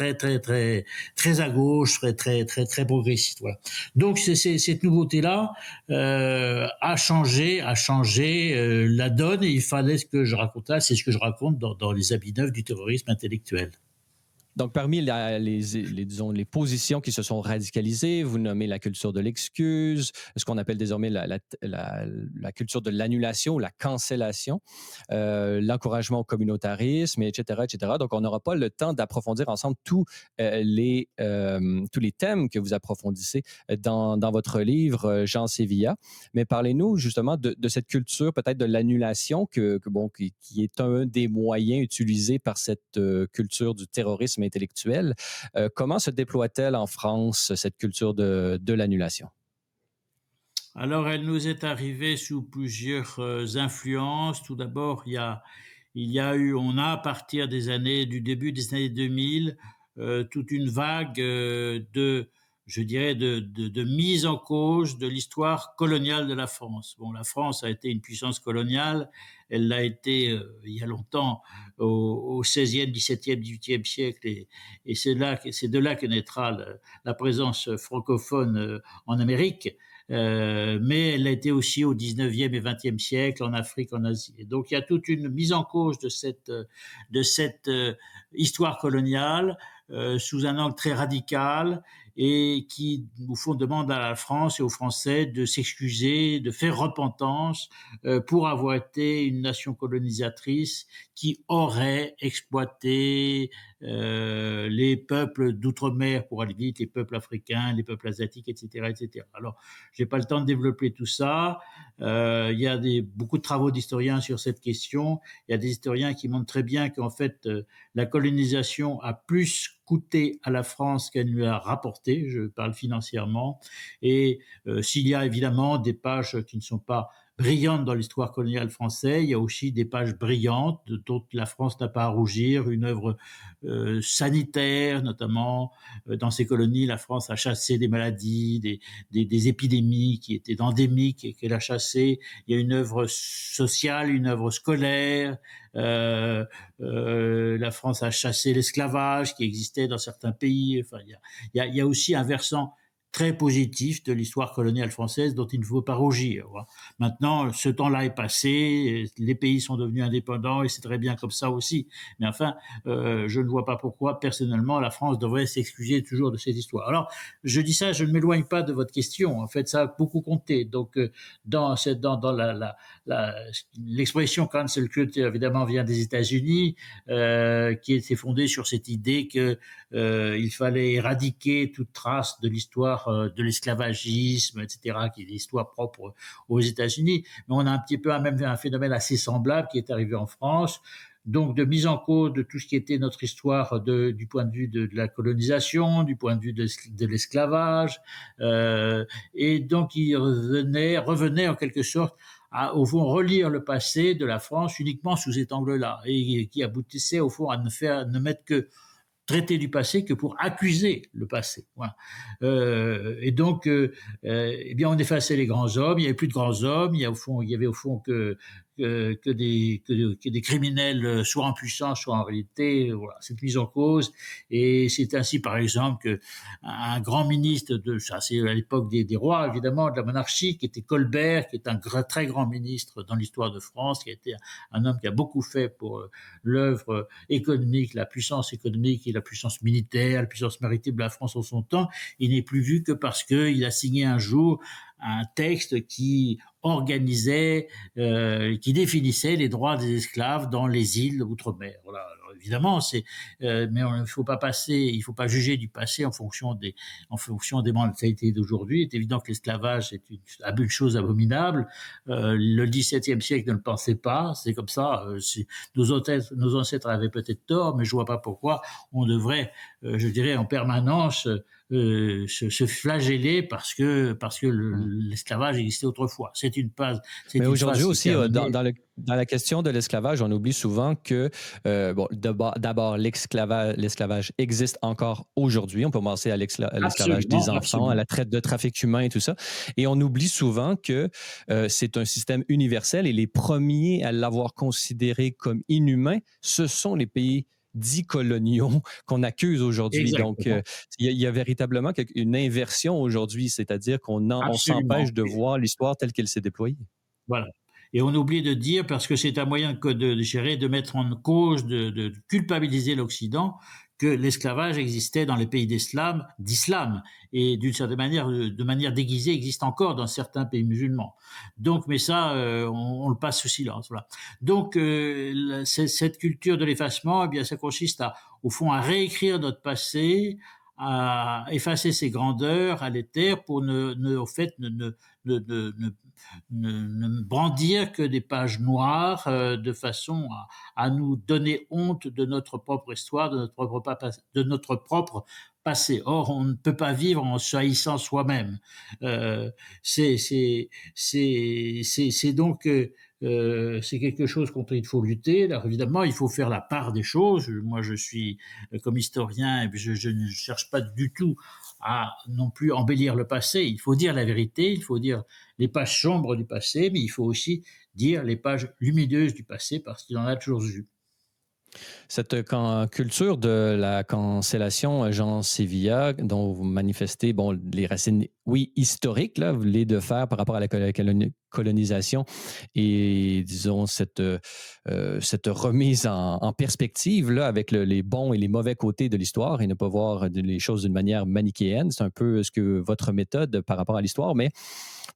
à gauche, très progressiste. Voilà. Donc cette nouveauté-là a changé la donne, et il fallait que je raconte là, c'est ce que je raconte dans les habits neufs du terrorisme intellectuel. Donc, parmi disons, les positions qui se sont radicalisées, vous nommez la culture de l'excuse, ce qu'on appelle désormais la culture de l'annulation, la cancellation, l'encouragement au communautarisme, etc., etc. Donc, on n'aura pas le temps d'approfondir ensemble tous les thèmes que vous approfondissez dans votre livre, Jean Sévilla. Mais parlez-nous justement de cette culture, peut-être de l'annulation, qui est un des moyens utilisés par cette culture du terrorisme intellectuelle. Comment se déploie-t-elle en France, cette culture de l'annulation? Alors, elle nous est arrivée sous plusieurs influences. Tout d'abord, on a à partir du début des années 2000, toute une vague de mise en cause de l'histoire coloniale de la France. Bon, la France a été une puissance coloniale, elle l'a été il y a longtemps, au XVIe, XVIIe, XVIIIe siècle, et c'est de là que naîtra la présence francophone en Amérique. Mais elle a été aussi au 19e et 20e siècle en Afrique, en Asie. Et donc il y a toute une mise en cause de cette histoire coloniale sous un angle très radical, et qui, au fond, demande à la France et aux Français de s'excuser, de faire repentance pour avoir été une nation colonisatrice qui aurait exploité les peuples d'outre-mer, pour aller vite, les peuples africains, les peuples asiatiques, etc., etc. Alors, j'ai pas le temps de développer tout ça. Il y a beaucoup de travaux d'historiens sur cette question. Il y a des historiens qui montrent très bien qu'en fait, la colonisation a plus coûté à la France qu'elle lui a rapporté, je parle financièrement, et s'il y a évidemment des pages qui ne sont pas brillantes dans l'histoire coloniale française, il y a aussi des pages brillantes dont la France n'a pas à rougir, une œuvre sanitaire notamment. Dans ces colonies, la France a chassé des maladies, des épidémies qui étaient endémiques et qu'elle a chassées. Il y a une œuvre sociale, une œuvre scolaire. La France a chassé l'esclavage qui existait dans certains pays. Enfin, il y a aussi un versant très positif de l'histoire coloniale française dont il ne faut pas rougir. Maintenant, ce temps-là est passé, les pays sont devenus indépendants et c'est très bien comme ça aussi. Mais enfin, je ne vois pas pourquoi, personnellement, la France devrait s'excuser toujours de cette histoire. Alors, je dis ça, je ne m'éloigne pas de votre question. En fait, ça a beaucoup compté. Donc, dans l'expression cancel culture, évidemment, vient des États-Unis, qui était fondée sur cette idée que il fallait éradiquer toute trace de l'histoire de l'esclavagisme, etc., qui est l'histoire propre aux États-Unis. Mais on a un petit peu un phénomène assez semblable qui est arrivé en France. donc de mise en cause de tout ce qui était notre histoire du point de vue de la colonisation, du point de vue de l'esclavage, et donc il revenait en quelque sorte au fond relire le passé de la France uniquement sous cet angle-là, et qui aboutissait au fond à ne mettre que traiter du passé que pour accuser le passé. Voilà. Et donc, eh bien, on effaçait les grands hommes. Il n'y avait plus de grands hommes. Il y avait au fond que des criminels, soit en puissance, soit en réalité. Voilà, cette mise en cause. Et c'est ainsi, par exemple, que un grand ministre ça c'est à l'époque des rois, évidemment, de la monarchie, qui était Colbert, qui est un très grand ministre dans l'histoire de France, qui a été un homme qui a beaucoup fait pour l'œuvre économique, la puissance économique et la puissance militaire, la puissance maritime de la France en son temps. Il n'est plus vu que parce qu'il a signé un jour un texte qui organisait, qui définissait les droits des esclaves dans les îles outre-mer. Voilà. Alors, évidemment, mais il faut pas juger du passé en fonction des mentalités d'aujourd'hui. Il est évident que l'esclavage est une chose abominable. Le XVIIe siècle ne le pensait pas. C'est comme ça. Nos ancêtres avaient peut-être tort, mais je vois pas pourquoi on devrait, je dirais, en permanence se flageller parce que l'esclavage existait autrefois. Mais aujourd'hui aussi, dans la question de l'esclavage, on oublie souvent que d'abord l'esclavage existe encore aujourd'hui. On peut penser à l'esclavage des enfants, absolument. À la traite de trafic humain et tout ça. Et on oublie souvent que c'est un système universel et les premiers à l'avoir considéré comme inhumain, ce sont les pays dits coloniaux qu'on accuse aujourd'hui. Exactement. Donc, il y a véritablement une inversion aujourd'hui, c'est-à-dire on s'empêche de voir l'histoire telle qu'elle s'est déployée. Voilà. Et on oublie de dire, parce que c'est un moyen de mettre en cause, de culpabiliser l'Occident, que l'esclavage existait dans les pays d'islam, et d'une certaine manière, de manière déguisée, existe encore dans certains pays musulmans. Donc, mais ça, on le passe sous silence. Voilà. Donc, cette culture de l'effacement, eh bien, ça consiste au fond, à réécrire notre passé, à effacer ses grandeurs à l'éther pour ne brandir que des pages noires de façon à nous donner honte de notre propre histoire, de notre propre passé. Or, on ne peut pas vivre en se haïssant soi-même. C'est donc c'est quelque chose contre il faut lutter. Alors évidemment, il faut faire la part des choses. Moi, je suis comme historien, et je ne cherche pas du tout à non plus embellir le passé. Il faut dire la vérité, il faut dire les pages sombres du passé, mais il faut aussi dire les pages lumineuses du passé parce qu'il en a toujours eu. Cette culture de la cancellation, Jean Sévilla, dont vous manifestez les racines, oui, historiques, là, vous voulez de faire par rapport à la colonisation et, disons, cette remise en perspective là, avec les bons et les mauvais côtés de l'histoire et ne pas voir les choses d'une manière manichéenne. C'est un peu ce que votre méthode par rapport à l'histoire, mais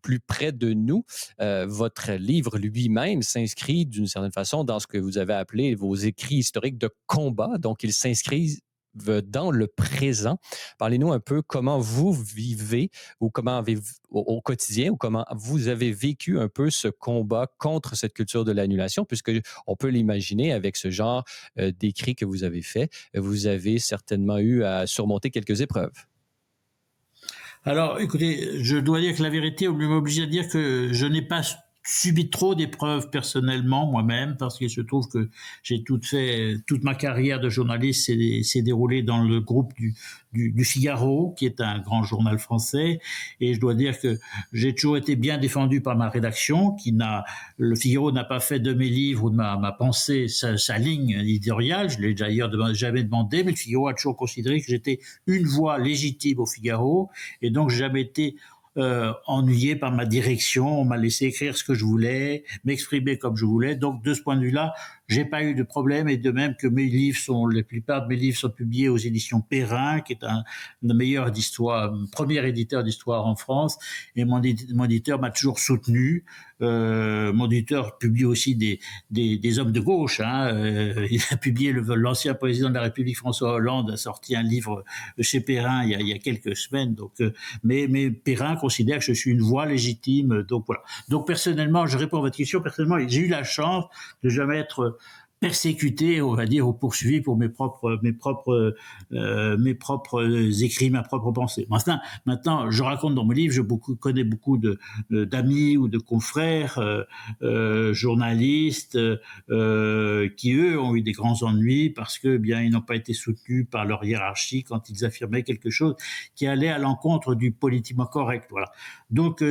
plus près de nous, votre livre lui-même s'inscrit d'une certaine façon dans ce que vous avez appelé vos écrits historiques de combat. Donc, il s'inscrit dans le présent. Parlez-nous un peu comment vous vivez ou comment avez-vous au quotidien ou comment vous avez vécu un peu ce combat contre cette culture de l'annulation, puisque on peut l'imaginer avec ce genre d'écrit que vous avez fait. Vous avez certainement eu à surmonter quelques épreuves. Alors, écoutez, je dois dire que la vérité m'oblige à dire que je n'ai pas subi trop d'épreuves personnellement moi-même, parce qu'il se trouve que j'ai toute ma carrière de journaliste s'est déroulée dans le groupe du Figaro, qui est un grand journal français, et je dois dire que j'ai toujours été bien défendu par ma rédaction, le Figaro n'a pas fait de mes livres ou de ma pensée sa ligne éditoriale, je l'ai d'ailleurs jamais demandé, mais le Figaro a toujours considéré que j'étais une voix légitime au Figaro, et donc j'ai jamais été ennuyé par ma direction. On m'a laissé écrire ce que je voulais, m'exprimer comme je voulais. Donc, de ce point de vue-là, j'ai pas eu de problème, et de même que la plupart de mes livres sont publiés aux éditions Perrin, qui est un meilleur premier éditeur d'histoire en France, et mon éditeur m'a toujours soutenu. Mon éditeur publie aussi des hommes de gauche, il a publié l'ancien président de la République François Hollande a sorti un livre chez Perrin il y a quelques semaines, donc mais Perrin considère que je suis une voix légitime, donc voilà. Donc personnellement, je réponds à votre question, personnellement, j'ai eu la chance de jamais être persécuté, on va dire, ou poursuivi pour mes propres écrits, ma propre pensée. Maintenant, je raconte dans mon livre, connais beaucoup d'amis ou de confrères journalistes qui eux ont eu des grands ennuis parce que bien ils n'ont pas été soutenus par leur hiérarchie quand ils affirmaient quelque chose qui allait à l'encontre du politiquement correct. Voilà. Donc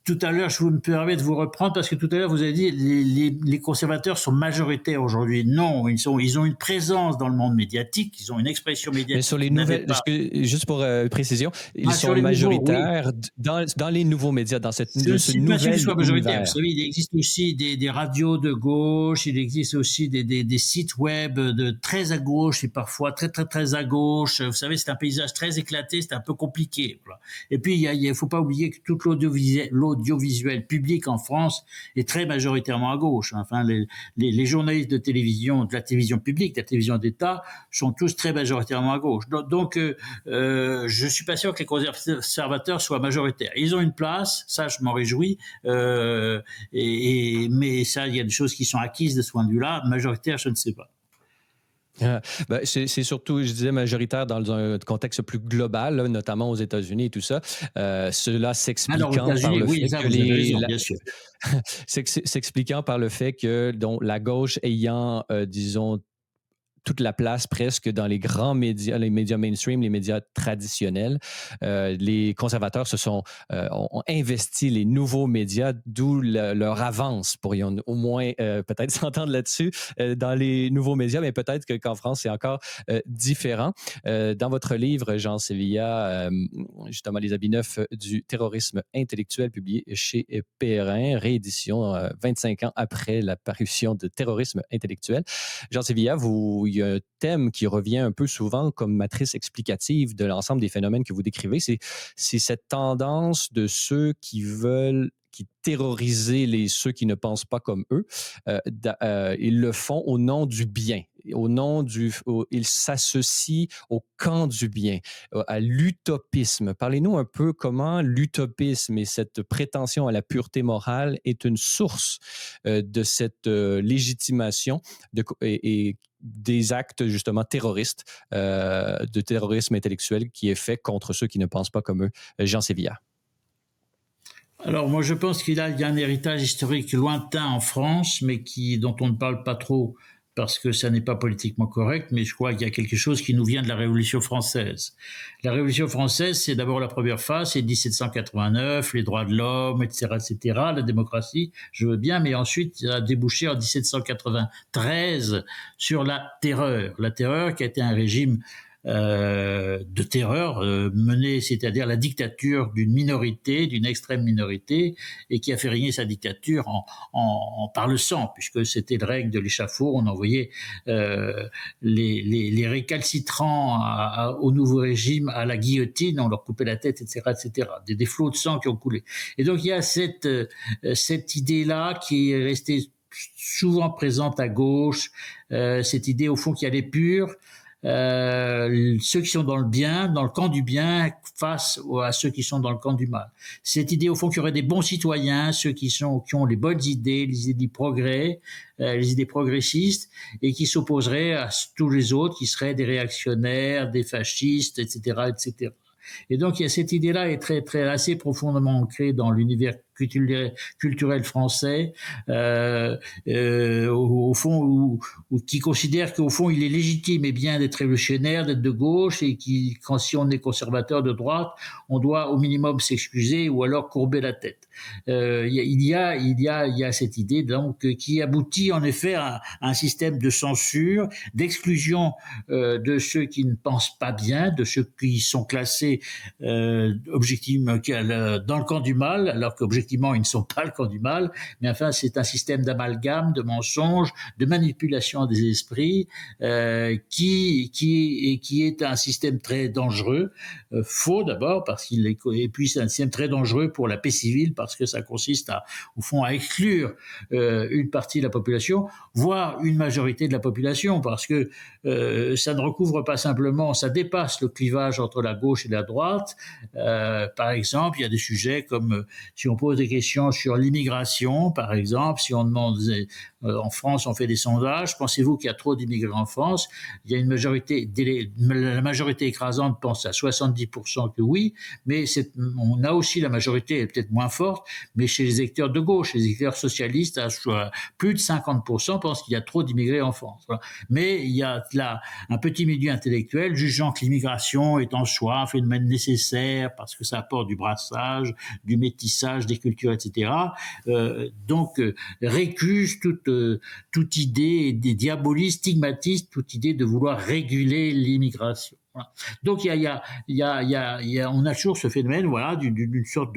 tout à l'heure, je me permets de vous reprendre parce que tout à l'heure vous avez dit les conservateurs sont majoritaires aujourd'hui. Non, ils ont une présence dans le monde médiatique, ils ont une expression médiatique. Mais sur les nouvelles, juste pour précision, ils sont majoritaires dans les nouveaux médias, dans ce nouvel univers. Vous savez, il existe aussi des radios de gauche, il existe aussi des sites web de très à gauche et parfois très très très à gauche. Vous savez, c'est un paysage très éclaté, c'est un peu compliqué. Voilà. Et puis il faut pas oublier que tout l'audiovisuel public en France est très majoritairement à gauche. Enfin, les journalistes de télévision, de la télévision publique, de la télévision d'État, sont tous très majoritairement à gauche. Donc, je suis pas sûr que les conservateurs soient majoritaires. Ils ont une place, ça, je m'en réjouis. Mais ça, il y a des choses qui sont acquises de ce point de vue-là. Majoritaire, je ne sais pas. C'est surtout, je disais, majoritaire dans un contexte plus global, là, notamment aux États-Unis et tout ça. Cela s'expliquant par le fait que s'expliquant par le fait que la gauche ayant, disons, toute la place presque dans les grands médias, les médias mainstream, les médias traditionnels. Les conservateurs ont investi les nouveaux médias, d'où leur avance, pourrions au moins peut-être s'entendre là-dessus, dans les nouveaux médias, mais peut-être qu'en France, c'est encore différent. Dans votre livre, Jean Sévillat, justement, Les habits neufs du terrorisme intellectuel, publié chez Perrin, réédition 25 ans après la parution de Terrorisme intellectuel. Jean Sévillat, il y a un thème qui revient un peu souvent comme matrice explicative de l'ensemble des phénomènes que vous décrivez, c'est cette tendance de ceux qui terroriser ceux qui ne pensent pas comme eux. Ils le font au nom du bien. Ils s'associent au camp du bien, à l'utopisme. Parlez-nous un peu comment l'utopisme et cette prétention à la pureté morale est une source de cette légitimation et des actes justement terroristes, de terrorisme intellectuel qui est fait contre ceux qui ne pensent pas comme eux. Jean Sévillat. Alors moi je pense qu'il y a un héritage historique lointain en France, mais dont on ne parle pas trop parce que ça n'est pas politiquement correct, mais je crois qu'il y a quelque chose qui nous vient de la Révolution française. La Révolution française, c'est d'abord la première phase, c'est 1789, les droits de l'homme, etc., la démocratie, je veux bien, mais ensuite ça a débouché en 1793 sur la terreur qui a été un régime de terreur menée, c'est-à-dire la dictature d'une minorité, d'une extrême minorité, et qui a fait régner sa dictature par le sang, puisque c'était le règne de l'échafaud. On envoyait les récalcitrants au nouveau régime à la guillotine, on leur coupait la tête, etc. Des flots de sang qui ont coulé. Et donc il y a cette idée-là qui est restée souvent présente à gauche, cette idée au fond qui allait pure. Ceux qui sont dans le bien, dans le camp du bien, face à ceux qui sont dans le camp du mal. Cette idée au fond qu'il y aurait des bons citoyens, ceux qui ont les bonnes idées, les idées du progrès, les idées progressistes, et qui s'opposeraient à tous les autres, qui seraient des réactionnaires, des fascistes, etc. Et donc il y a cette idée-là est très très assez profondément ancrée dans l'univers culturel français, au fond, qui considère qu'au fond il est légitime et bien d'être révolutionnaire, d'être de gauche, et si on est conservateur de droite, on doit au minimum s'excuser ou alors courber la tête. Il y a cette idée donc qui aboutit en effet à un système de censure, d'exclusion de ceux qui ne pensent pas bien, de ceux qui sont classés objectivement dans le camp du mal, alors qu'objectivement ils ne sont pas le camp du mal, mais enfin c'est un système d'amalgame, de mensonges, de manipulation des esprits qui est un système très dangereux, faux d'abord et puis c'est un système très dangereux pour la paix civile parce que ça consiste au fond à exclure une partie de la population, voire une majorité de la population, parce que ça ne recouvre pas simplement, ça dépasse le clivage entre la gauche et la droite. Par exemple, il y a des sujets comme si on pose pose des questions sur l'immigration, par exemple, si on demande, en France, on fait des sondages, pensez-vous qu'il y a trop d'immigrés en France? Il y a la majorité écrasante pense à 70% que oui, mais on a aussi la majorité, elle est peut-être moins forte, mais chez les électeurs de gauche, les électeurs socialistes, plus de 50% pensent qu'il y a trop d'immigrés en France. Voilà. Mais il y a là un petit milieu intellectuel jugeant que l'immigration est en soi un phénomène nécessaire parce que ça apporte du brassage, du métissage des cultures, etc. Donc récuse toute idée, des diabolistes, stigmatise toute idée de vouloir réguler l'immigration. Voilà. Donc on a toujours ce phénomène, voilà, d'une sorte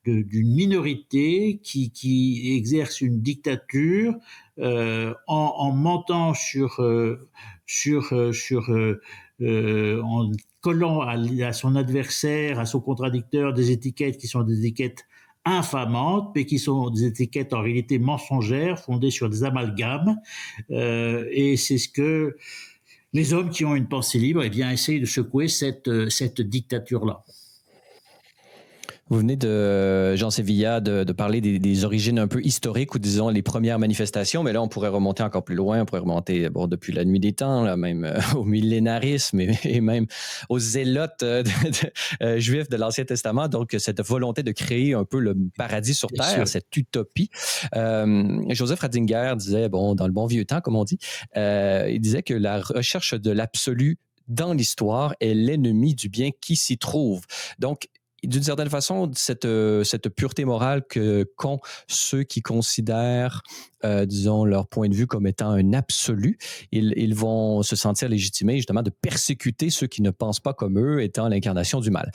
d'une minorité qui exerce une dictature en mentant en collant à son adversaire, à son contradicteur, des étiquettes qui sont des étiquettes infamantes, mais qui sont des étiquettes en réalité mensongères, fondées sur des amalgames. Et c'est ce que les hommes qui ont une pensée libre, eh bien, essayent de secouer cette dictature-là. Vous venez de, Jean Sévilla, de parler des origines un peu historiques ou disons les premières manifestations, mais là on pourrait remonter encore plus loin, on pourrait remonter depuis la nuit des temps, là, même au millénarisme et même aux zélotes juifs de l'Ancien Testament, donc cette volonté de créer un peu le paradis sur Bien terre, sûr. cette utopie. Joseph Ratzinger disait, dans le bon vieux temps, comme on dit, il disait que la recherche de l'absolu dans l'histoire est l'ennemi du bien qui s'y trouve. Donc, d'une certaine façon, cette pureté morale qu'ont ceux qui considèrent, disons, leur point de vue comme étant un absolu, ils vont se sentir légitimés justement de persécuter ceux qui ne pensent pas comme eux, étant l'incarnation du mal.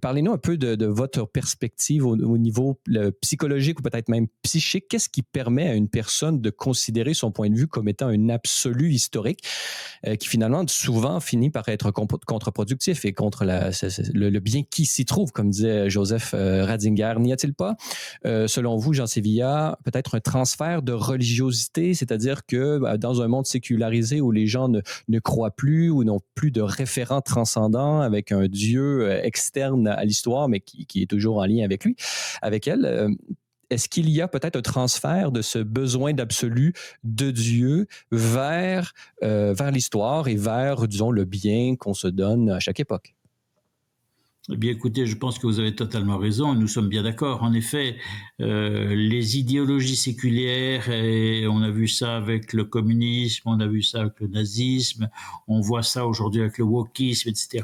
Parlez-nous un peu de votre perspective au niveau psychologique ou peut-être même psychique. Qu'est-ce qui permet à une personne de considérer son point de vue comme étant un absolu historique qui finalement souvent finit par être contre-productif et contre le bien qui s'y trouve, comme disait Joseph Ratzinger. N'y a-t-il pas, selon vous, Jean Sévilla, peut-être un transfert de religiosité, c'est-à-dire que dans un monde sécularisé où les gens ne croient plus ou n'ont plus de référents transcendants avec un Dieu externe à l'histoire, mais qui est toujours en lien avec elle, est-ce qu'il y a peut-être un transfert de ce besoin d'absolu de Dieu vers l'histoire et vers, disons, le bien qu'on se donne à chaque époque? Eh bien, écoutez, je pense que vous avez totalement raison. Nous sommes bien d'accord. En effet, les idéologies séculières, et on a vu ça avec le communisme, on a vu ça avec le nazisme, on voit ça aujourd'hui avec le wokisme, etc.,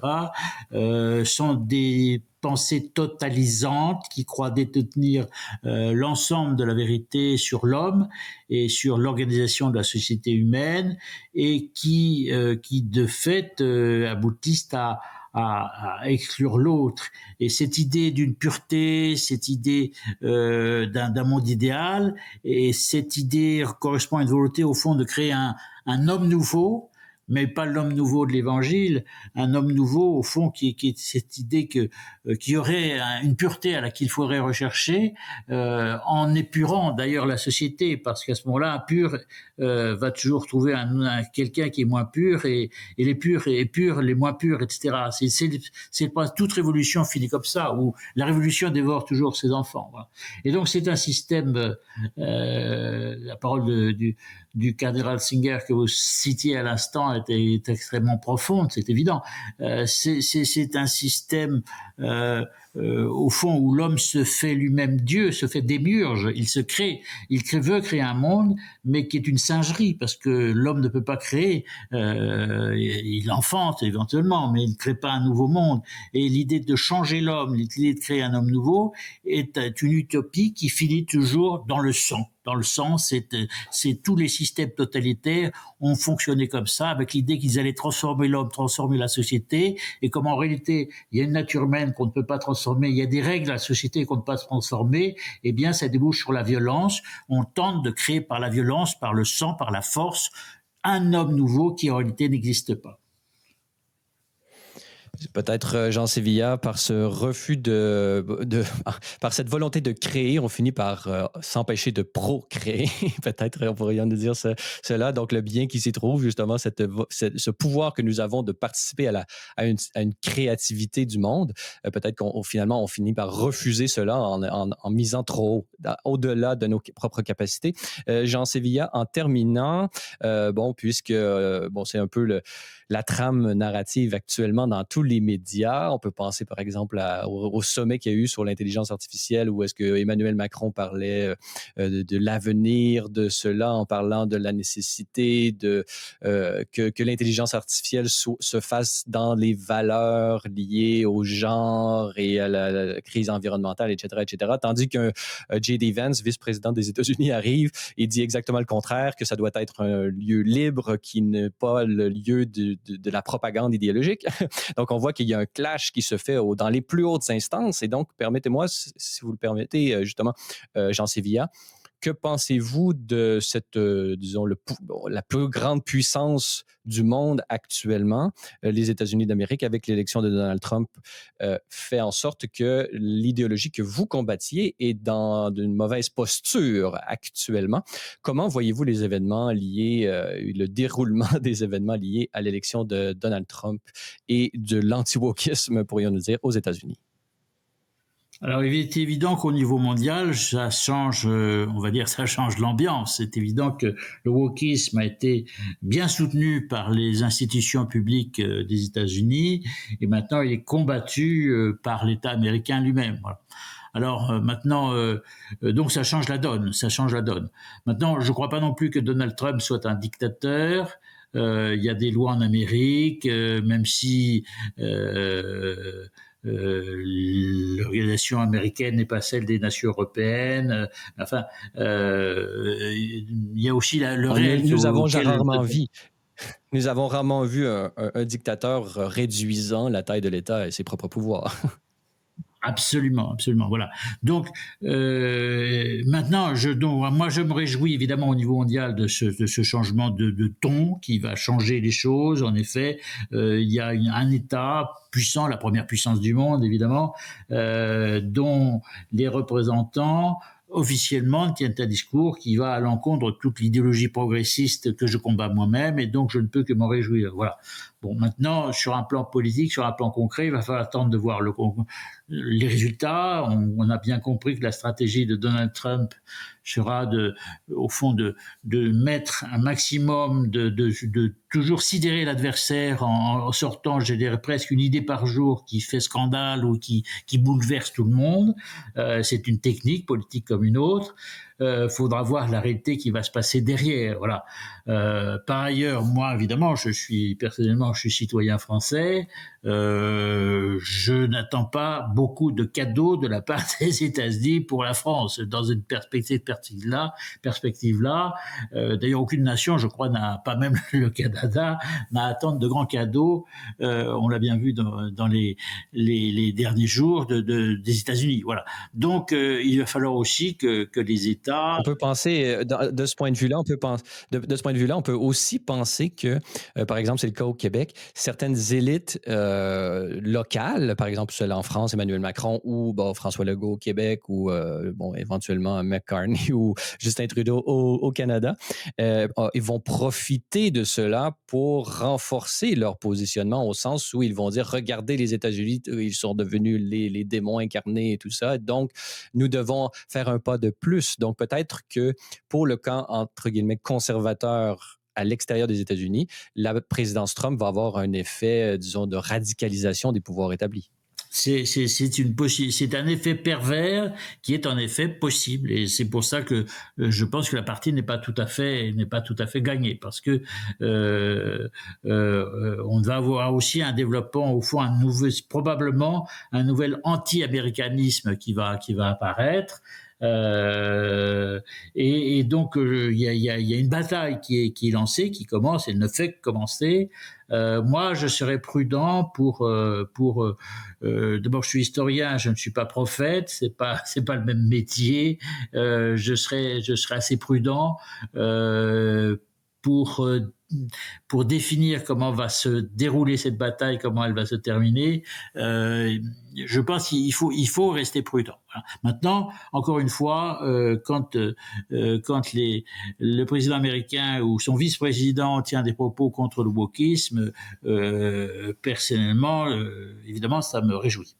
sont des pensées totalisantes qui croient détenir l'ensemble de la vérité sur l'homme et sur l'organisation de la société humaine et qui de fait aboutissent à exclure l'autre. Et cette idée d'une pureté, cette idée d'un monde idéal, et cette idée correspond à une volonté au fond de créer un homme nouveau, mais pas l'homme nouveau de l'Évangile, un homme nouveau au fond qui est cette idée qu'il y aurait une pureté à laquelle il faudrait rechercher, en épurant d'ailleurs la société, parce qu'à ce moment-là, un pur va toujours trouver quelqu'un qui est moins pur, et les purs et purs, les moins purs, etc. C'est pas toute révolution finit comme ça, où la révolution dévore toujours ses enfants. Voilà. Et donc c'est un système, la parole du cardinal Ratzinger que vous citiez à l'instant est extrêmement profonde, c'est évident. C'est un système au fond où l'homme se fait lui-même Dieu, se fait démiurge, il veut créer un monde, mais qui est une singerie, parce que l'homme ne peut pas créer, il enfante éventuellement, mais il ne crée pas un nouveau monde. Et l'idée de changer l'homme, l'idée de créer un homme nouveau est une utopie qui finit toujours dans le sang. Dans le sang, c'est tous les systèmes totalitaires ont fonctionné comme ça, avec l'idée qu'ils allaient transformer l'homme, transformer la société, et comme en réalité il y a une nature humaine qu'on ne peut pas transformer, il y a des règles à la société qu'on ne peut pas transformer, eh bien ça débouche sur la violence. On tente de créer par la violence, par le sang, par la force, un homme nouveau qui en réalité n'existe pas. Peut-être Jean Sévillat, par ce refus par cette volonté de créer, on finit par s'empêcher de procréer. Peut-être on pourrait nous dire cela. Donc, le bien qui s'y trouve, justement, ce pouvoir que nous avons de participer à une créativité du monde, peut-être finalement, on finit par refuser cela en misant trop haut, au-delà de nos propres capacités. Jean Sévillat, en terminant, puisque c'est un peu la trame narrative actuellement dans tous les médias. On peut penser, par exemple, au sommet qu'il y a eu sur l'intelligence artificielle, où est-ce que Emmanuel Macron parlait de l'avenir de cela, en parlant de la nécessité que l'intelligence artificielle se fasse dans les valeurs liées au genre et à la crise environnementale, etc., etc. Tandis qu'un J.D. Vance, vice-président des États-Unis, arrive et dit exactement le contraire, que ça doit être un lieu libre qui n'est pas le lieu de la propagande idéologique. Donc, on voit qu'il y a un clash qui se fait dans les plus hautes instances. Et donc, permettez-moi, si vous le permettez, justement, Jean Sévillat, que pensez-vous de cette, la plus grande puissance du monde actuellement, les États-Unis d'Amérique, avec l'élection de Donald Trump, fait en sorte que l'idéologie que vous combattiez est dans une mauvaise posture actuellement. Comment voyez-vous les événements liés, le déroulement des événements liés à l'élection de Donald Trump et de l'anti-wokisme, pourrions-nous dire, aux États-Unis? Alors, il est évident qu'au niveau mondial, ça change, ça change l'ambiance. C'est évident que le wokisme a été bien soutenu par les institutions publiques des États-Unis et maintenant il est combattu par l'État américain lui-même. Voilà. Alors maintenant, donc ça change la donne. Maintenant, je ne crois pas non plus que Donald Trump soit un dictateur. Il y a des lois en Amérique, même si l'organisation américaine n'est pas celle des nations européennes. Il y a aussi le réel. Nous avons rarement vu un dictateur réduisant la taille de l'État et ses propres pouvoirs. Absolument, voilà. Donc maintenant, moi je me réjouis évidemment au niveau mondial de ce changement de ton qui va changer les choses. En effet, il y a un État puissant, la première puissance du monde évidemment, dont les représentants officiellement tiennent un discours qui va à l'encontre de toute l'idéologie progressiste que je combats moi-même, et donc je ne peux que m'en réjouir. Voilà. Bon, maintenant, sur un plan politique, sur un plan concret, il va falloir attendre de voir les résultats. On a bien compris que la stratégie de Donald Trump sera au fond de mettre un maximum de toujours sidérer l'adversaire en sortant, je dirais presque une idée par jour qui fait scandale ou qui bouleverse tout le monde. C'est une technique politique comme une autre. Faudra voir la réalité qui va se passer derrière. Voilà. Par ailleurs, moi, évidemment, je suis citoyen français. Je n'attends pas beaucoup de cadeaux de la part des États-Unis pour la France dans une perspective-là. D'ailleurs, aucune nation, je crois, pas même le Canada, n'a à attendre de grands cadeaux. On l'a bien vu dans les derniers jours des États-Unis. Voilà. Donc, il va falloir aussi que les États. On peut penser de ce point de vue-là, on peut aussi penser que, par exemple, c'est le cas au Québec, certaines élites locales, par exemple celle en France, Emmanuel Macron, ou François Legault au Québec, ou éventuellement McCartney ou Justin Trudeau au Canada, ils vont profiter de cela pour renforcer leur positionnement, au sens où ils vont dire, regardez les États-Unis, ils sont devenus les démons incarnés et tout ça, donc nous devons faire un pas de plus. Donc peut-être que pour le camp, entre guillemets, conservateur à l'extérieur des États-Unis, la présidence Trump va avoir un effet, disons, de radicalisation des pouvoirs établis. C'est un effet pervers qui est en effet possible, et c'est pour ça que je pense que la partie n'est pas tout à fait gagnée, parce que on va avoir aussi un développement, au fond, probablement un nouvel anti-américanisme qui va apparaître. Et donc il y a une bataille qui est lancée, qui commence, elle ne fait que commencer. Moi, je serais prudent pour d'abord, je suis historien, je ne suis pas prophète, c'est pas le même métier. Je serais assez prudent pour définir comment va se dérouler cette bataille, comment elle va se terminer. Je pense qu'il faut rester prudent. Maintenant, encore une fois, quand le président américain ou son vice-président tient des propos contre le wokisme, personnellement, évidemment, ça me réjouit.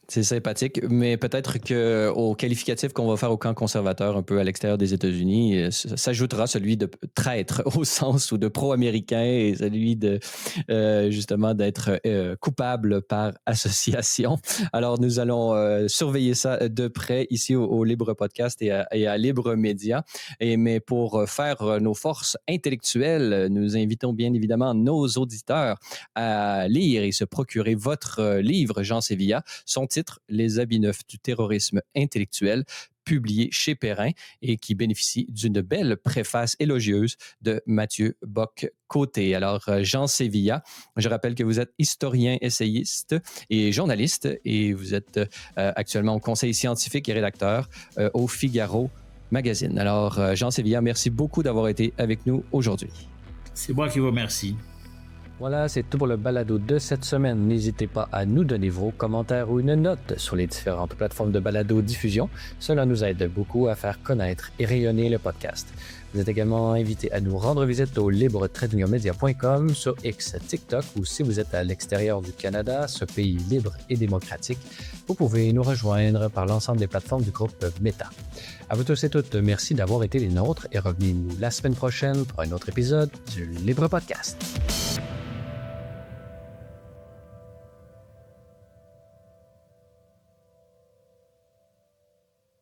C'est sympathique, mais peut-être qu'au qualificatif qu'on va faire au camp conservateur un peu à l'extérieur des États-Unis, s'ajoutera celui de traître au sens ou de pro-américain et celui de justement d'être coupable par association. Alors nous allons surveiller ça de près ici au Libre Podcast et à Libre Média. Mais pour faire nos forces intellectuelles, nous invitons bien évidemment nos auditeurs à lire et se procurer votre livre, Jean Sévilla. Son titre, Les habits neufs du terrorisme intellectuel, publié chez Perrin et qui bénéficie d'une belle préface élogieuse de Mathieu Bock-Côté. Alors, Jean Sévilla, je rappelle que vous êtes historien, essayiste et journaliste et vous êtes actuellement au conseil scientifique et rédacteur au Figaro Magazine. Alors, Jean Sévilla, merci beaucoup d'avoir été avec nous aujourd'hui. C'est moi qui vous remercie. Voilà, c'est tout pour le balado de cette semaine. N'hésitez pas à nous donner vos commentaires ou une note sur les différentes plateformes de balado-diffusion. Cela nous aide beaucoup à faire connaître et rayonner le podcast. Vous êtes également invité à nous rendre visite au libre-media.com, sur X, TikTok, ou si vous êtes à l'extérieur du Canada, ce pays libre et démocratique, vous pouvez nous rejoindre par l'ensemble des plateformes du groupe Meta. À vous tous et toutes, merci d'avoir été les nôtres et revenez-nous la semaine prochaine pour un autre épisode du Libre Podcast.